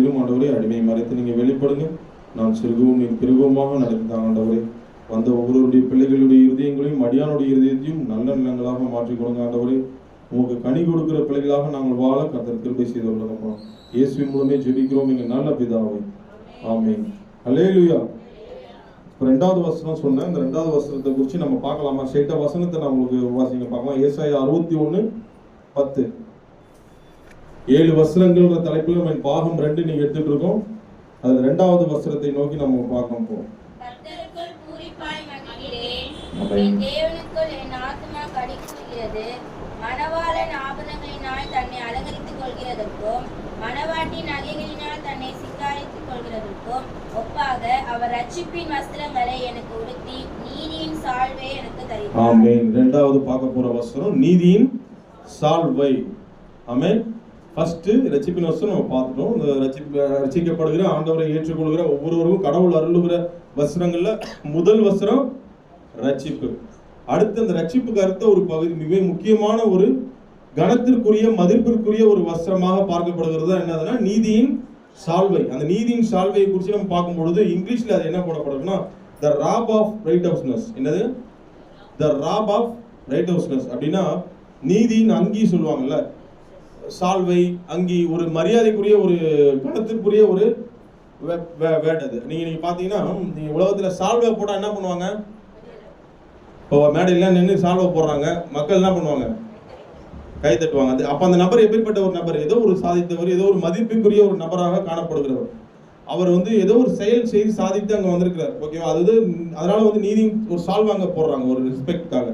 வாழ்விலும் ஆண்டவரே அடிமை மறைத்து நீங்க வெளிப்படுங்க. நான் சிறுகவும் பெருகவுமாக நடத்தினாங்க ஆண்டவரே. வந்த ஒவ்வொருடைய பிள்ளைகளுடைய இருதயங்களையும் அடியானுடைய இருதயத்தையும் நல்ல நிலங்களாக மாற்றிக் கொடுங்க ஆண்டவரே. உங்களுக்கு கனி கொடுக்கிற பிள்ளைகளாக நாங்கள் வாழ கர்த்தர் கிருபை செய்து கொள்ளுங்கப்பா. இயேசுவின் மூலமே ஜெபிக்கிறோம் எங்கள் நல்ல பிதாவே. ஆமென். அல்லேலூயா. ரெண்டாவது வசனம் சொன்னேன். இந்த ரெண்டாவது வசனத்தை குறித்து நம்ம பார்க்கலாமா? ஸ்ட்ரைட்டா வசனத்தை நான் உங்களுக்கு வாசிங்க பார்க்கலாம். ஏசாயா 61:10. 7 வசனங்கள்ன்ற தலைப்பில் நம்ம பாகம் 2 நீங்க எடுத்துட்டு இருக்கோம். அது ரெண்டாவது வசனத்தை நோக்கி நம்ம பார்க்க போறோம். கர்த்தருக்குள் பூரிப்பாய் மகிழ்கிறேன், என் தேவனுக்குள் என் ஆத்துமா களிகூறுகிறது. மணவாளன் ஆபரணங்களினால் தன்னை அலங்கரித்துக் கொள்கிறதற்கும் மணவாட்டி நகைகளினால் தன்னை சிங்காரித்துக் கொள்கிறதற்கும் ஒப்பாக அவர் ரட்சிப்பின் வஸ்திரங்களை எனக்கு உடுத்தி நீதியின் சால்வை எனக்கு தருகிறார். ஆமென். இரண்டாவது பார்க்க போற வசனம் நீதியின் சால்வை. ஆமென். ஃபர்ஸ்ட் ரட்சிப்பின் வசனம் நம்ம பார்த்துட்டோம். இந்த ரட்சிக்கப்படுகிற ஆண்டவரை ஏற்றுக்கொள்கிற ஒவ்வொருவருக்கும் கடவுள் அருளுகிற வசனங்கள்ல முதல் வசனம் ரட்சிப்பு. அடுத்து அந்த ரட்சிப்புக்கு அடுத்த ஒரு பகுதி மிக முக்கியமான ஒரு கணத்திற்குரிய மதிப்பிற்குரிய ஒரு வஸ்திரமாக பார்க்கப்படுகிறது என்னதுன்னா நீதியின் சால்வை. அந்த நீதியின் சால்வையை குறித்து நம்ம பார்க்கும் பொழுது இங்கிலீஷ்ல அது என்ன போடப்படுதுன்னா த ராப் ஆஃப் ரைட்ஹவுஸ்னஸ். என்னது? த ராப் ஆஃப் ரைட்ஹவுஸ்னஸ் அப்படின்னா நீதியின் அங்கி சொல்லுவாங்கல்ல, சால்வை அங்கி, ஒரு மரியாதைக்குரிய ஒரு கணத்திற்குரிய ஒரு வேட். அது நீங்க பாத்தீங்கன்னா நீங்க உலகத்துல சால்வை போட்டா என்ன பண்ணுவாங்க? இப்போ மேடையெல்லாம் நின்று சால்வை போடுறாங்க, மக்கள் என்ன பண்ணுவாங்க? கை தட்டுவாங்க. அப்ப அந்த நபர் எப்படிப்பட்ட ஒரு நபர்? ஏதோ ஒரு சாதித்தவர், ஏதோ ஒரு மதிப்புக்குரிய ஒரு நபராக காணப்படுகிறவர். அவர் ஏதோ ஒரு செயல் செய்து சாதித்து அங்க வந்திருக்கிறார். ஓகேவா? அதனால நீதி ஒரு சால்வை அங்க போடுறாங்க ஒரு ரெஸ்பெக்டுக்காக.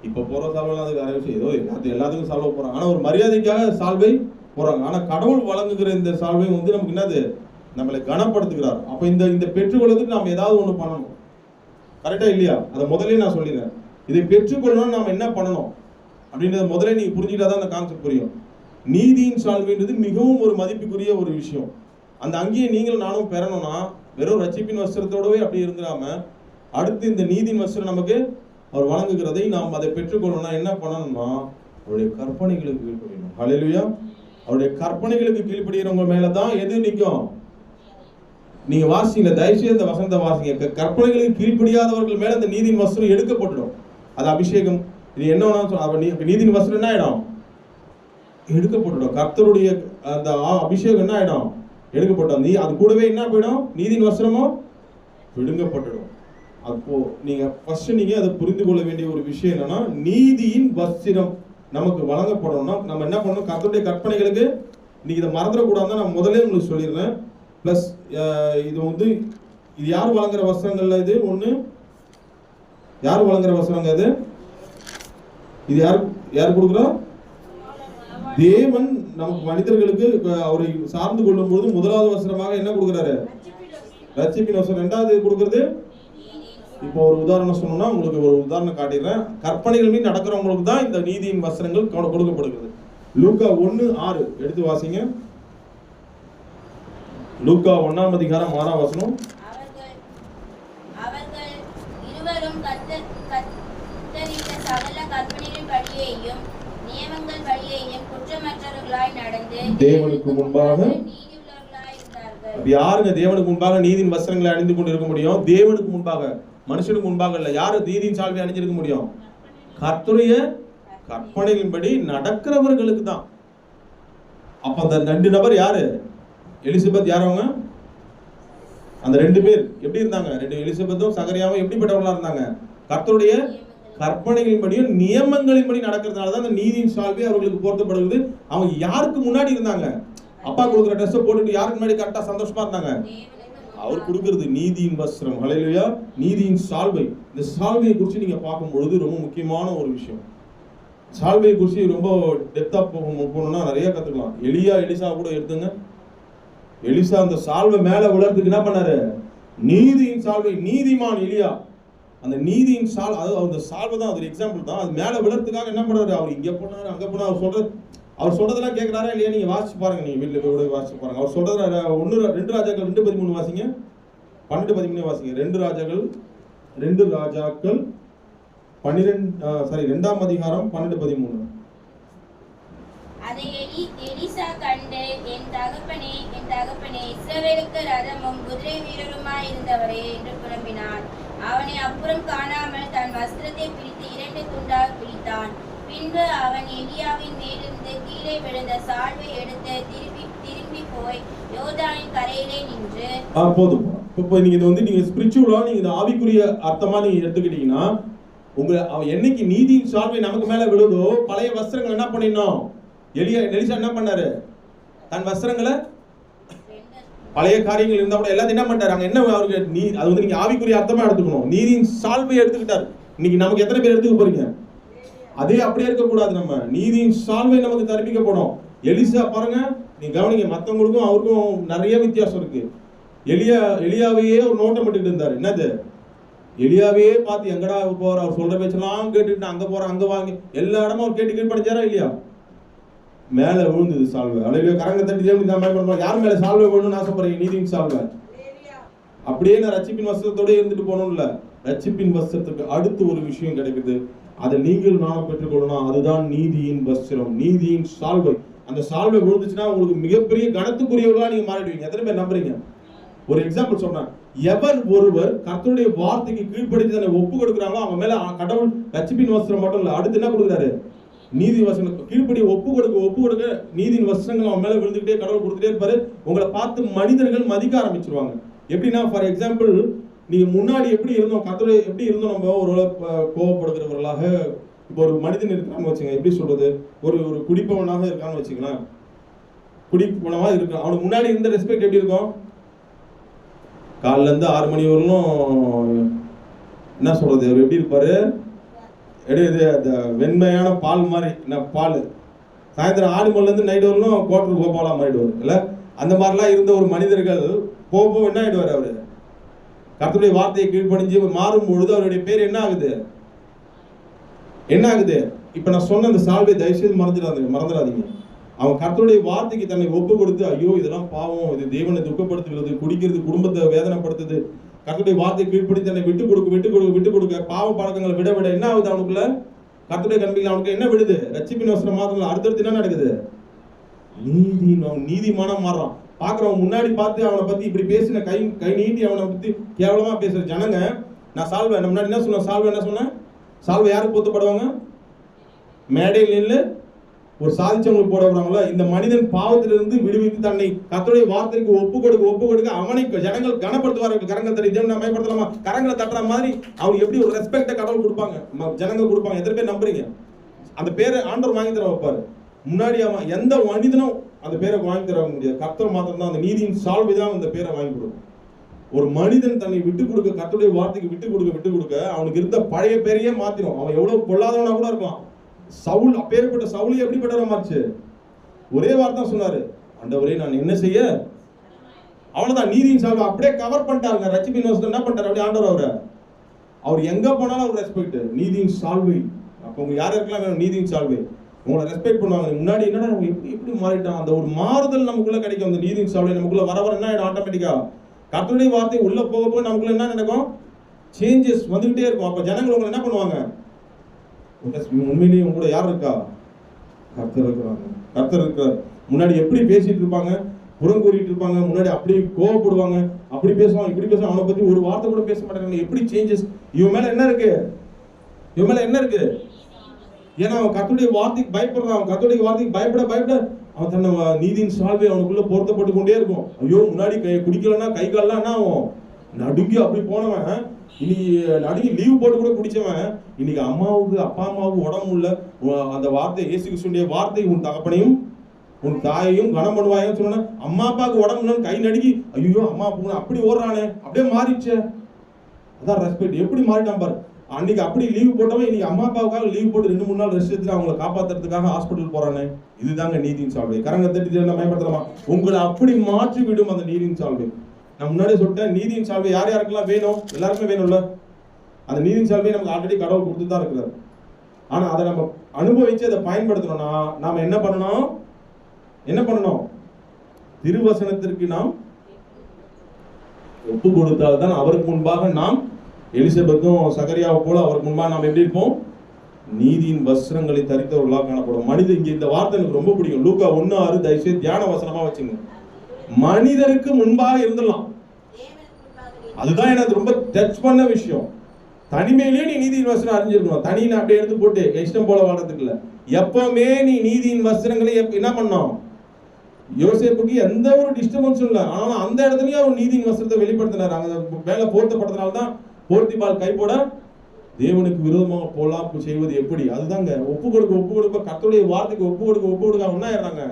இப்ப போற சால்வெல்லாம் அது வேற விஷயம். ஏதோ எல்லாத்துக்கும் சால்வை போடுறாங்க. ஆனா ஒரு மரியாதைக்காக சால்வை போடுறாங்க. ஆனா கடவுள் வழங்குகிற இந்த சால்வை நமக்கு என்னது? நம்மளை கனப்படுத்துகிறார். அப்ப இந்த பெற்றுக்கொள்வதற்கு நாம் ஏதாவது ஒண்ணு பண்ணணும். கரெக்டா இல்லையா? அதை முதலே நான் சொல்லிடுறேன். இதை பெற்றுக்கொள்ளணும் நாம என்ன பண்ணணும் அப்படின்றத முதலே நீங்க புரிஞ்சுக்கிட்டாதான் அந்த கான்செப்ட் புரியும். நீதியின் சால்வைன்றது மிகவும் ஒரு மதிப்புக்குரிய ஒரு விஷயம். அந்த அங்கேயே நீங்களும் நானும் பெறணும்னா வெறும் ரட்சிப்பின் வஸ்திரத்தோடவே அப்படி இருந்துடாம அடுத்து இந்த நீதியின் வஸ்திரம் நமக்கு அவர் வழங்குகிறதை நாம் அதை பெற்றுக்கொள்ளணும்னா என்ன பண்ணணும்னா அவருடைய கற்பனைகளுக்கு கீழ்ப்படியணும். ஹல்லேலூயா. அவருடைய கற்பனைகளுக்கு கீழ்ப்படுகிறவங்க மேலதான் எது நிற்கும்? நீங்க வாசிங்க, தயவுசெய்து இந்த வசனத்தை வாசிங்க. கற்பனைகளுக்கு கீழ்ப்படியாதவர்கள் மேல இந்த நீதியின் வஸ்திரம் எடுக்கப்பட்டுடும். அது அபிஷேகம். இது என்ன நீதியின் வஸ்திரம் என்ன ஆயிடும்? எடுக்கப்பட்டுடும். கர்த்தருடைய அந்த அபிஷேகம் என்ன ஆயிடும்? எடுக்கப்பட்டோம். அது கூடவே என்ன போயிடும்? நீதியின் வஸ்திரமும் விடுங்கப்பட்டுடும். அப்போ நீங்க ஃபர்ஸ்ட் நீங்க அதை புரிந்து கொள்ள வேண்டிய ஒரு விஷயம் என்னன்னா நீதியின் வஸ்திரம் நமக்கு வழங்கப்படணும்னா நம்ம என்ன பண்ணணும்? கர்த்தருடைய கற்பனைகளுக்கு நீங்க இதை மறந்துடக்கூடாதுன்னு நான் முதலே உங்களுக்கு சொல்லிடுறேன். பிளஸ் இது யார் வழங்குற வஸ்திரங்கள்ல இது ஒண்ணு? யார் வழங்குற வஸ்திரங்க இது? இது யார் கொடுக்குறா? தேவன் நமக்கு மனிதர்களுக்கு அவரை சார்ந்து கொள்ளும் பொழுது முதலாவது வஸ்திரமாக என்ன கொடுக்குறாரு? ரட்சிப்பின் வஸ்திரம். ரெண்டாவது கொடுக்கறது இப்போ ஒரு உதாரணம் சொன்னோம்னா உங்களுக்கு ஒரு உதாரணம் காட்டிடுறேன். கற்பனைகள் மீது நடக்கிறவங்களுக்கு தான் இந்த நீதியின் வஸ்திரங்கள் கொடுக்கப்படுகிறது. லூக்கா 1:6 எடுத்து வாசிங்க. லூக்கா 1ஆம் அதிகாரம் 6ஆம் வசனம். அவர்கள் இருவரும் கர்த்தரின் சகல கற்பனைகளின் படியையும் நியமங்கள் படியையும் குற்றமற்றவர்களாய் நடந்து தேவனுக்கு முன்பாக நீதியுள்ளவர்களாய் இருந்தார்கள். அப்ப யாருங்க தேவனுக்கு முன்பாக நீதியின் வஸ்திரங்களை அணிந்து கொண்டு இருக்க முடியும்? தேவனுக்கு முன்பாக, மனுஷனுக்கு முன்பாக இல்ல. யாரு நீதியின் சால்வை அணிஞ்சிருக்க முடியும்? கர்த்தருடைய கற்பனைகளின்படி நடக்கிறவர்களுக்கு தான். அப்ப அந்த 2 நபர் யாரு? எலிசபெத் யார்? அவங்க அந்த 2 பேர் எப்படி இருந்தாங்க? 2 எலிசபெத்தும் சகரியாவும் எப்படிப்பட்டவர்களா இருந்தாங்க? கர்த்தருடைய கற்பனைகளின்படியும் நியமங்களின்படி நடக்கிறதுனால தான் அந்த நீதியின் சால்வை அவர்களுக்கு போர்த்தப்படுகிறது. அவங்க யாருக்கு முன்னாடி இருந்தாங்க? அப்பா கொடுக்குற ட்ரெஸ்ஸை போட்டுட்டு யாருக்கு முன்னாடி கரெக்டா சந்தோஷமா இருந்தாங்க? அவர் கொடுக்கிறது நீதியின் வஸ்திரம். ஹல்லேலூயா. நீதியின் சால்வை. இந்த சால்வையை குறித்து நீங்க பார்க்கும் பொழுது ரொம்ப முக்கியமான ஒரு விஷயம். சால்வையை குறித்து ரொம்ப டெப்தா போகணும்னா நிறைய கத்துக்கலாம். எலிசா கூட எடுத்துங்க. எலிசா அந்த சால்வை மேல விழறதுக்கு என்ன பண்ணாரு? நீதியின் சால்வை. நீதிமான் எலியா. அந்த நீதியின் அந்த சால்வை தான் ஒரு எக்ஸாம்பிள் தான். அது மேல விழறதுக்காக என்ன பண்ணாரு? அவர் இங்க போனாரு, அங்க போனாரு. அவர் சொல்றதெல்லாம் கேட்கிறாரா இல்லையா? நீங்க வாசிச்சு பாருங்க. நீங்க வீட்டுல போய் வாசிச்சு பாருங்க. அவர் சொல்றது 2 ராஜாக்கள் 2:13 வாசிங்க. 12:13 வாசிங்க. 2 ராஜாக்கள் 2ஆம் அதிகாரம் 12:13. அதை எலிசா கண்டு, என் தகப்பனே இஸ்ரவேலுக்கு ரதமும் குதிரை வீரருமாய் இருந்தவரே என்று புலம்பினான். அவனை அப்புறம் காணாமல் தன் வஸ்திரத்தை பிரித்து 2 துண்டாக பிரித்தான். பின்பு அவன் எலியாவின் மேலிருந்து கீழே விழுந்த சால்வை எடுத்து திரும்பி போய் யோர்தானின் கரையிலே நின்று. போதும். இப்போ நீங்க இது நீங்க ஸ்பிரிச்சுவலா நீங்க இந்த ஆவிக்குரிய அர்த்தமா நீங்க எடுத்துக்கிட்டீங்கன்னா, அவன் என்னைக்கு நீதியின் சால்வை நமக்கு மேல விழுதோ, பழைய வஸ்திரங்கள் என்ன பண்ணிடணும்? எலிசா என்ன பண்ணாரு? தன் வஸ்திரங்களை பழைய காரியங்கள் இருந்தா கூட எல்லாத்தையும் என்ன பண்ணிட்டாரு? அங்க என்ன அவருக்கு அது நீங்க ஆவிக்குரிய அர்த்தமா எடுத்துக்கணும். நீதியின் சால்வை எடுத்துக்கிட்டாரு. இன்னைக்கு நமக்கு எத்தனை பேர் எடுத்துக்க போறீங்க? அதே அப்படியே இருக்கக்கூடாது. நம்ம நீதியின் சால்வை நமக்கு தரிப்பிக்கப்படும். எலிசா பாருங்க, நீ கவனிங்க, மற்றவங்களுக்கும் அவருக்கும் நிறைய வித்தியாசம் இருக்கு. எலியாவையே ஒரு நோட்டம் பண்ணிட்டு இருந்தாரு. என்னது? எலியாவையே பார்த்து எங்கடா போற, அவர் சொல்ற பேச்செல்லாம் கேட்டுட்டு அங்க போற அங்க வாங்கி எல்லா இடமும் அவர் கேட்டு படிச்சாரா இல்லையா? மேல விழுந்தது சால்வை. அலையில கரங்க தட்டி யார் மேல சால்வை வேணும்னு ஆசைப்படுறீங்க? நீதியின் சால்வை. அப்படியே நான் ரட்சிப்பின் வஸ்திரத்தோட இருந்துட்டு போனோம்ல, ரட்சிப்பின் வஸ்திரத்துக்கு அடுத்து ஒரு விஷயம் கிடைக்குது. அதை நீங்கள் நானும் பெற்றுக்கொள்ளணும். அதுதான் நீதியின் வஸ்திரம், நீதியின் சால்வை. அந்த சால்வை விழுந்துச்சுன்னா உங்களுக்கு மிகப்பெரிய கனத்துக்குரியவர்களா நீங்க மாறிடுவீங்க. எத்தனை பேர் நம்புறீங்க? ஒரு எக்ஸாம்பிள் சொல்றேன். எவர் ஒருவர் கர்த்தருடைய வார்த்தைக்கு கீழ்ப்படித்து தன்னை ஒப்பு கொடுக்குறாங்களோ அவங்க மேல கடவுள் ரட்சிப்பின் வஸ்திரம் மட்டும் இல்ல, அடுத்து என்ன கொடுக்குறாரு? நீதி வசனம். கீழ்ப்படி ஒப்பு கொடுக்க நீதியின் வஸ்திரங்கள் அவன் மேல விழுந்துகிட்டே கடவுள் கொடுத்துட்டே இருப்பாரு. உங்களை பார்த்து மனிதர்கள் மதிக்க ஆரம்பிச்சிருவாங்க. எப்படின்னா, ஃபார் எக்ஸாம்பிள், நீங்க முன்னாடி எப்படி இருந்தோம், கர்த்தரை எப்படி இருந்தோம், நம்ம ஒரு கோவப்படுகிறவர்களாக இப்போ ஒரு மனிதன் இருக்கான்னு வச்சுங்க, எப்படி சொல்றது, ஒரு குடிப்பவனாக இருக்கான்னு வச்சுக்கலாம், குடிப்பவனமா இருக்கான், அவனுக்கு முன்னாடி இருந்த ரெஸ்பெக்ட் எப்படி இருக்கும்? காலில இருந்து 6 மணி வரலும் என்ன சொல்றது, அவர் எப்படி இருப்பாரு? அந்த வெண்மையான பால் மாதிரி, பால் சாயந்தரம் 6 மணில இருந்து நைட் வரலும் கோட்டர் கோபாலா மாறிடுவார் இல்ல? அந்த மாதிரிலாம் இருந்த ஒரு மனிதர்கள் போக என்ன ஆயிடுவார்? அவரு கர்த்தருடைய வார்த்தையை கீழ்ப்படிஞ்சு மாறும் பொழுது அவருடைய பேர் என்ன ஆகுது? இப்ப நான் சொன்ன அந்த சால்வை தயவுசெய்து மறந்துடாதீங்க. அவன் கர்த்தருடைய வார்த்தைக்கு தன்னை ஒப்பு கொடுத்து, ஐயோ இதெல்லாம் பாவம், இது தேவனை துக்கப்படுத்துகிறது, குடிக்கிறது குடும்பத்தை வேதனைப்படுத்துது, கர்த்தருடைய வார்த்தை கீழ்ப்படி தன்னை விட்டு கொடுக்க பாவ பழக்கங்களை விட என்ன ஆகுது? அவனுக்குள்ள கர்த்தருடைய கண்பில் அவனுக்கு என்ன விடுது? ரட்சிப்பின் வஸ்திரம் மாத்திரம். அடுத்தடுத்து என்ன நடக்குது? நீதிமானம் மாறுறான். பாக்குறவன் முன்னாடி பார்த்து அவனை பத்தி இப்படி பேசின கை நீட்டி அவனை பத்தி கேவலமா பேசுற ஜனங்க, நான் சால்வை முன்னாடி என்ன சொன்னேன்? சால்வை யாருக்கு போத்தப்படுவாங்க? மேடையில் நின்று ஒரு சாதிச்சவங்களுக்கு போட வராங்களா? இந்த மனிதன் பாவத்திலிருந்து விடுவித்து தன்னை கர்த்தருடைய வார்த்தைக்கு ஒப்பு கொடுக்க அவனை ஜனங்கள் கனப்படுத்துவார்கள். கரங்கள் தட்டி தேவனை மகிமைப்படுத்தலாமா? கரங்களை தட்டுற மாதிரி அவங்க எப்படி ஒரு ரெஸ்பெக்ட கடவுள் கொடுப்பாங்க, ஜனங்கள் கொடுப்பாங்க. எத்தனை பேர் நம்புறீங்க? அந்த பேரை ஆண்டவர் வாங்கி தர வைப்பாரு. முன்னாடி அவன் எந்த மனிதனும் அந்த பேரை வாங்கி தர முடியாது. கர்த்தர் மாத்திரம் தான், அந்த நீதியின் சால்வை தான் அந்த பேரை வாங்கி கொடுக்கும். ஒரு மனிதன் தன்னை விட்டு கொடுக்க, கர்த்தருடைய வார்த்தைக்கு விட்டு கொடுக்க அவனுக்கு இருந்த பழைய பேரையே மாத்திரும். அவன் எவ்வளவு பொல்லாதவனா கூட இருக்கலாம். சவுல், அப்பேற்பட்ட சவுல் எப்படிப்பட்டவரா மாறிச்சு? ஒரே வார்த்தை சொன்னாரு, ஆண்டவரே நான் என்ன செய்ய? அவ்வளவுதான். நீதியின் சால்வை அப்படியே கவர் பண்ணிட்டாருங்க. ரட்சிப்பின் வஸ்திரம் என்ன பண்ணிட்டாரு? அப்படியே ஆண்டவர் அவர் எங்க போனாலும் அவர் ரெஸ்பெக்ட். நீதியின் சால்வை. அப்ப உங்க யார் இருக்கலாம் வேணும்? நீதியின் சால்வை. உங்களை ரெஸ்பெக்ட் பண்ணுவாங்க. முன்னாடி என்னடா எப்படி மாறிட்டான்? அந்த ஒரு மாறுதல் நமக்குள்ள கிடைக்கும். அந்த நீதியின் சால்வை நமக்குள்ள வர என்ன ஆயிடும்? ஆட்டோமேட்டிக்கா கர்த்தருடைய வார்த்தை உள்ள போக நமக்குள்ள என்ன நடக்கும்? சேஞ்சஸ் வந்துகிட்டே இருக்கும். அப்ப ஜனங்கள் உங்களை என்ன பண்ணுவாங்க? உண்மையிலேயே உங்க கூட யார் இருக்கா? கர்த்தர் இருக்கிறாங்க. கர்த்தர் இருக்கிறார். முன்னாடி எப்படி பேசிட்டு இருப்பாங்க, புறங்கூறிட்டு இருப்பாங்க, முன்னாடி அப்படி கோவப்படுவாங்க, அப்படி பேசுவாங்க, இப்படி பேசுவாங்க, அவனை பத்தி ஒரு வார்த்தை கூட பேச மாட்டாங்க. எப்படி சேஞ்சஸ்? இவன் மேல என்ன இருக்கு? ஏன்னா அவன் கர்த்தருடைய வார்த்தைக்கு பயப்படுறான். அவன் கர்த்தருடைய வார்த்தைக்கு பயப்பட அவன் தன்னை நீதியின் சால்வை அவனுக்குள்ள பொருத்தப்பட்டு கொண்டே இருக்கும். ஐயோ முன்னாடி குடிக்கலன்னா கை கால்லாம் என்ன ஆகும்? நடுங்கி அப்படி போனவன் இன்னைக்கு நடுங்கி லீவ் போட்டு கூட குடிச்சவன் இன்னைக்கு அப்பா அம்மாவுக்கு உடம்பு இல்ல, அந்த வார்த்தை இயேசு கிறிஸ்துவின் வார்த்தை, உன் தகப்பனையும் உன் தாயையும் கனம் பண்ணுவாயும் சொன்ன அம்மா அப்பாவுக்கு உடம்பு இல்லைன்னு கை நடுங்கி ஐயோ அம்மா அப்பா அப்படி ஓடுறானே, அப்படியே மாறிடுச்சு. அதான் ரெஸ்பெக்ட். எப்படி மாறிட்டான் பாரு. அன்னைக்கு அப்படி லீவ் போட்டவன் இன்னைக்கு அம்மா அப்பாவுக்காக லீவ் போட்டு 2-3 நாள் ரெஸ்ட் எடுத்து அவங்களை காப்பாத்துறதுக்காக ஹாஸ்பிட்டல் போறானே. இதுதாங்க நீதியின் சால்வை. கரங்க தட்டி பயன்படுத்தலாமா? உங்களை அப்படி மாற்றி விடும் அந்த நீதியின் சால்வை. நான் முன்னாடியே சொல்லிட்டேன், நீதியின் சால்வை யார் யாருக்கெல்லாம் வேணும்? எல்லாருக்குமே வேணும்ல. அந்த நீதியின் சால்வை நமக்கு ஆல்ரெடி கடவுள் கொடுத்து தான் இருக்கிறார். ஆனா அதை நம்ம அனுபவிச்சு அதை பயன்படுத்தணும்னா நாம என்ன பண்ணணும்? திருவசனத்திற்கு நாம் ஒப்பு கொடுத்தால்தான் அவருக்கு முன்பாக நாம் எலிசபெத்தும் சகரியாவை போல அவருக்கு முன்பாக நாம் எப்படி இருப்போம்? நீதியின் வஸ்திரங்களை தரித்தவர்களாக காணப்படும். மனித இங்க இந்த வார்த்தை எனக்கு ரொம்ப பிடிக்கும். லூக்கா 1:6 தயவுசெய்து தியான வசனமா வச்சுங்க. மனிதருக்கு முன்பாக இருந்துடலாம். அதுதான் எனக்கு ரொம்ப டச் பண்ண விஷயம். தனிமையிலேயே நீ நீதியின் வஸ்திரம் அறிஞ்சிருக்கணும். தனியில அப்படியே எடுத்து போட்டு இஷ்டம் போல வாழ்றதுக்கு இல்ல. எப்பவுமே நீ நீதியின் வஸ்திரங்களை என்ன பண்ணணும்? யோசேப்புக்கு எந்த ஒரு டிஸ்டர்பன்ஸும் இல்லை. ஆனா அந்த இடத்துலயும் அவர் நீதியின் வஸ்திரத்தை வெளிப்படுத்தினார். அங்க மேல போர்த்தப்பட்டதுனால்தான் போர்த்திபால் கைப்பட தேவனுக்கு விரோதமாக பொல்லாப்பு செய்வது எப்படி? அதுதாங்க ஒப்பு கொடுக்க கர்த்தருடைய வார்த்தைக்கு ஒப்பு கொடுக்க என்ன ஆயிடுறாங்க?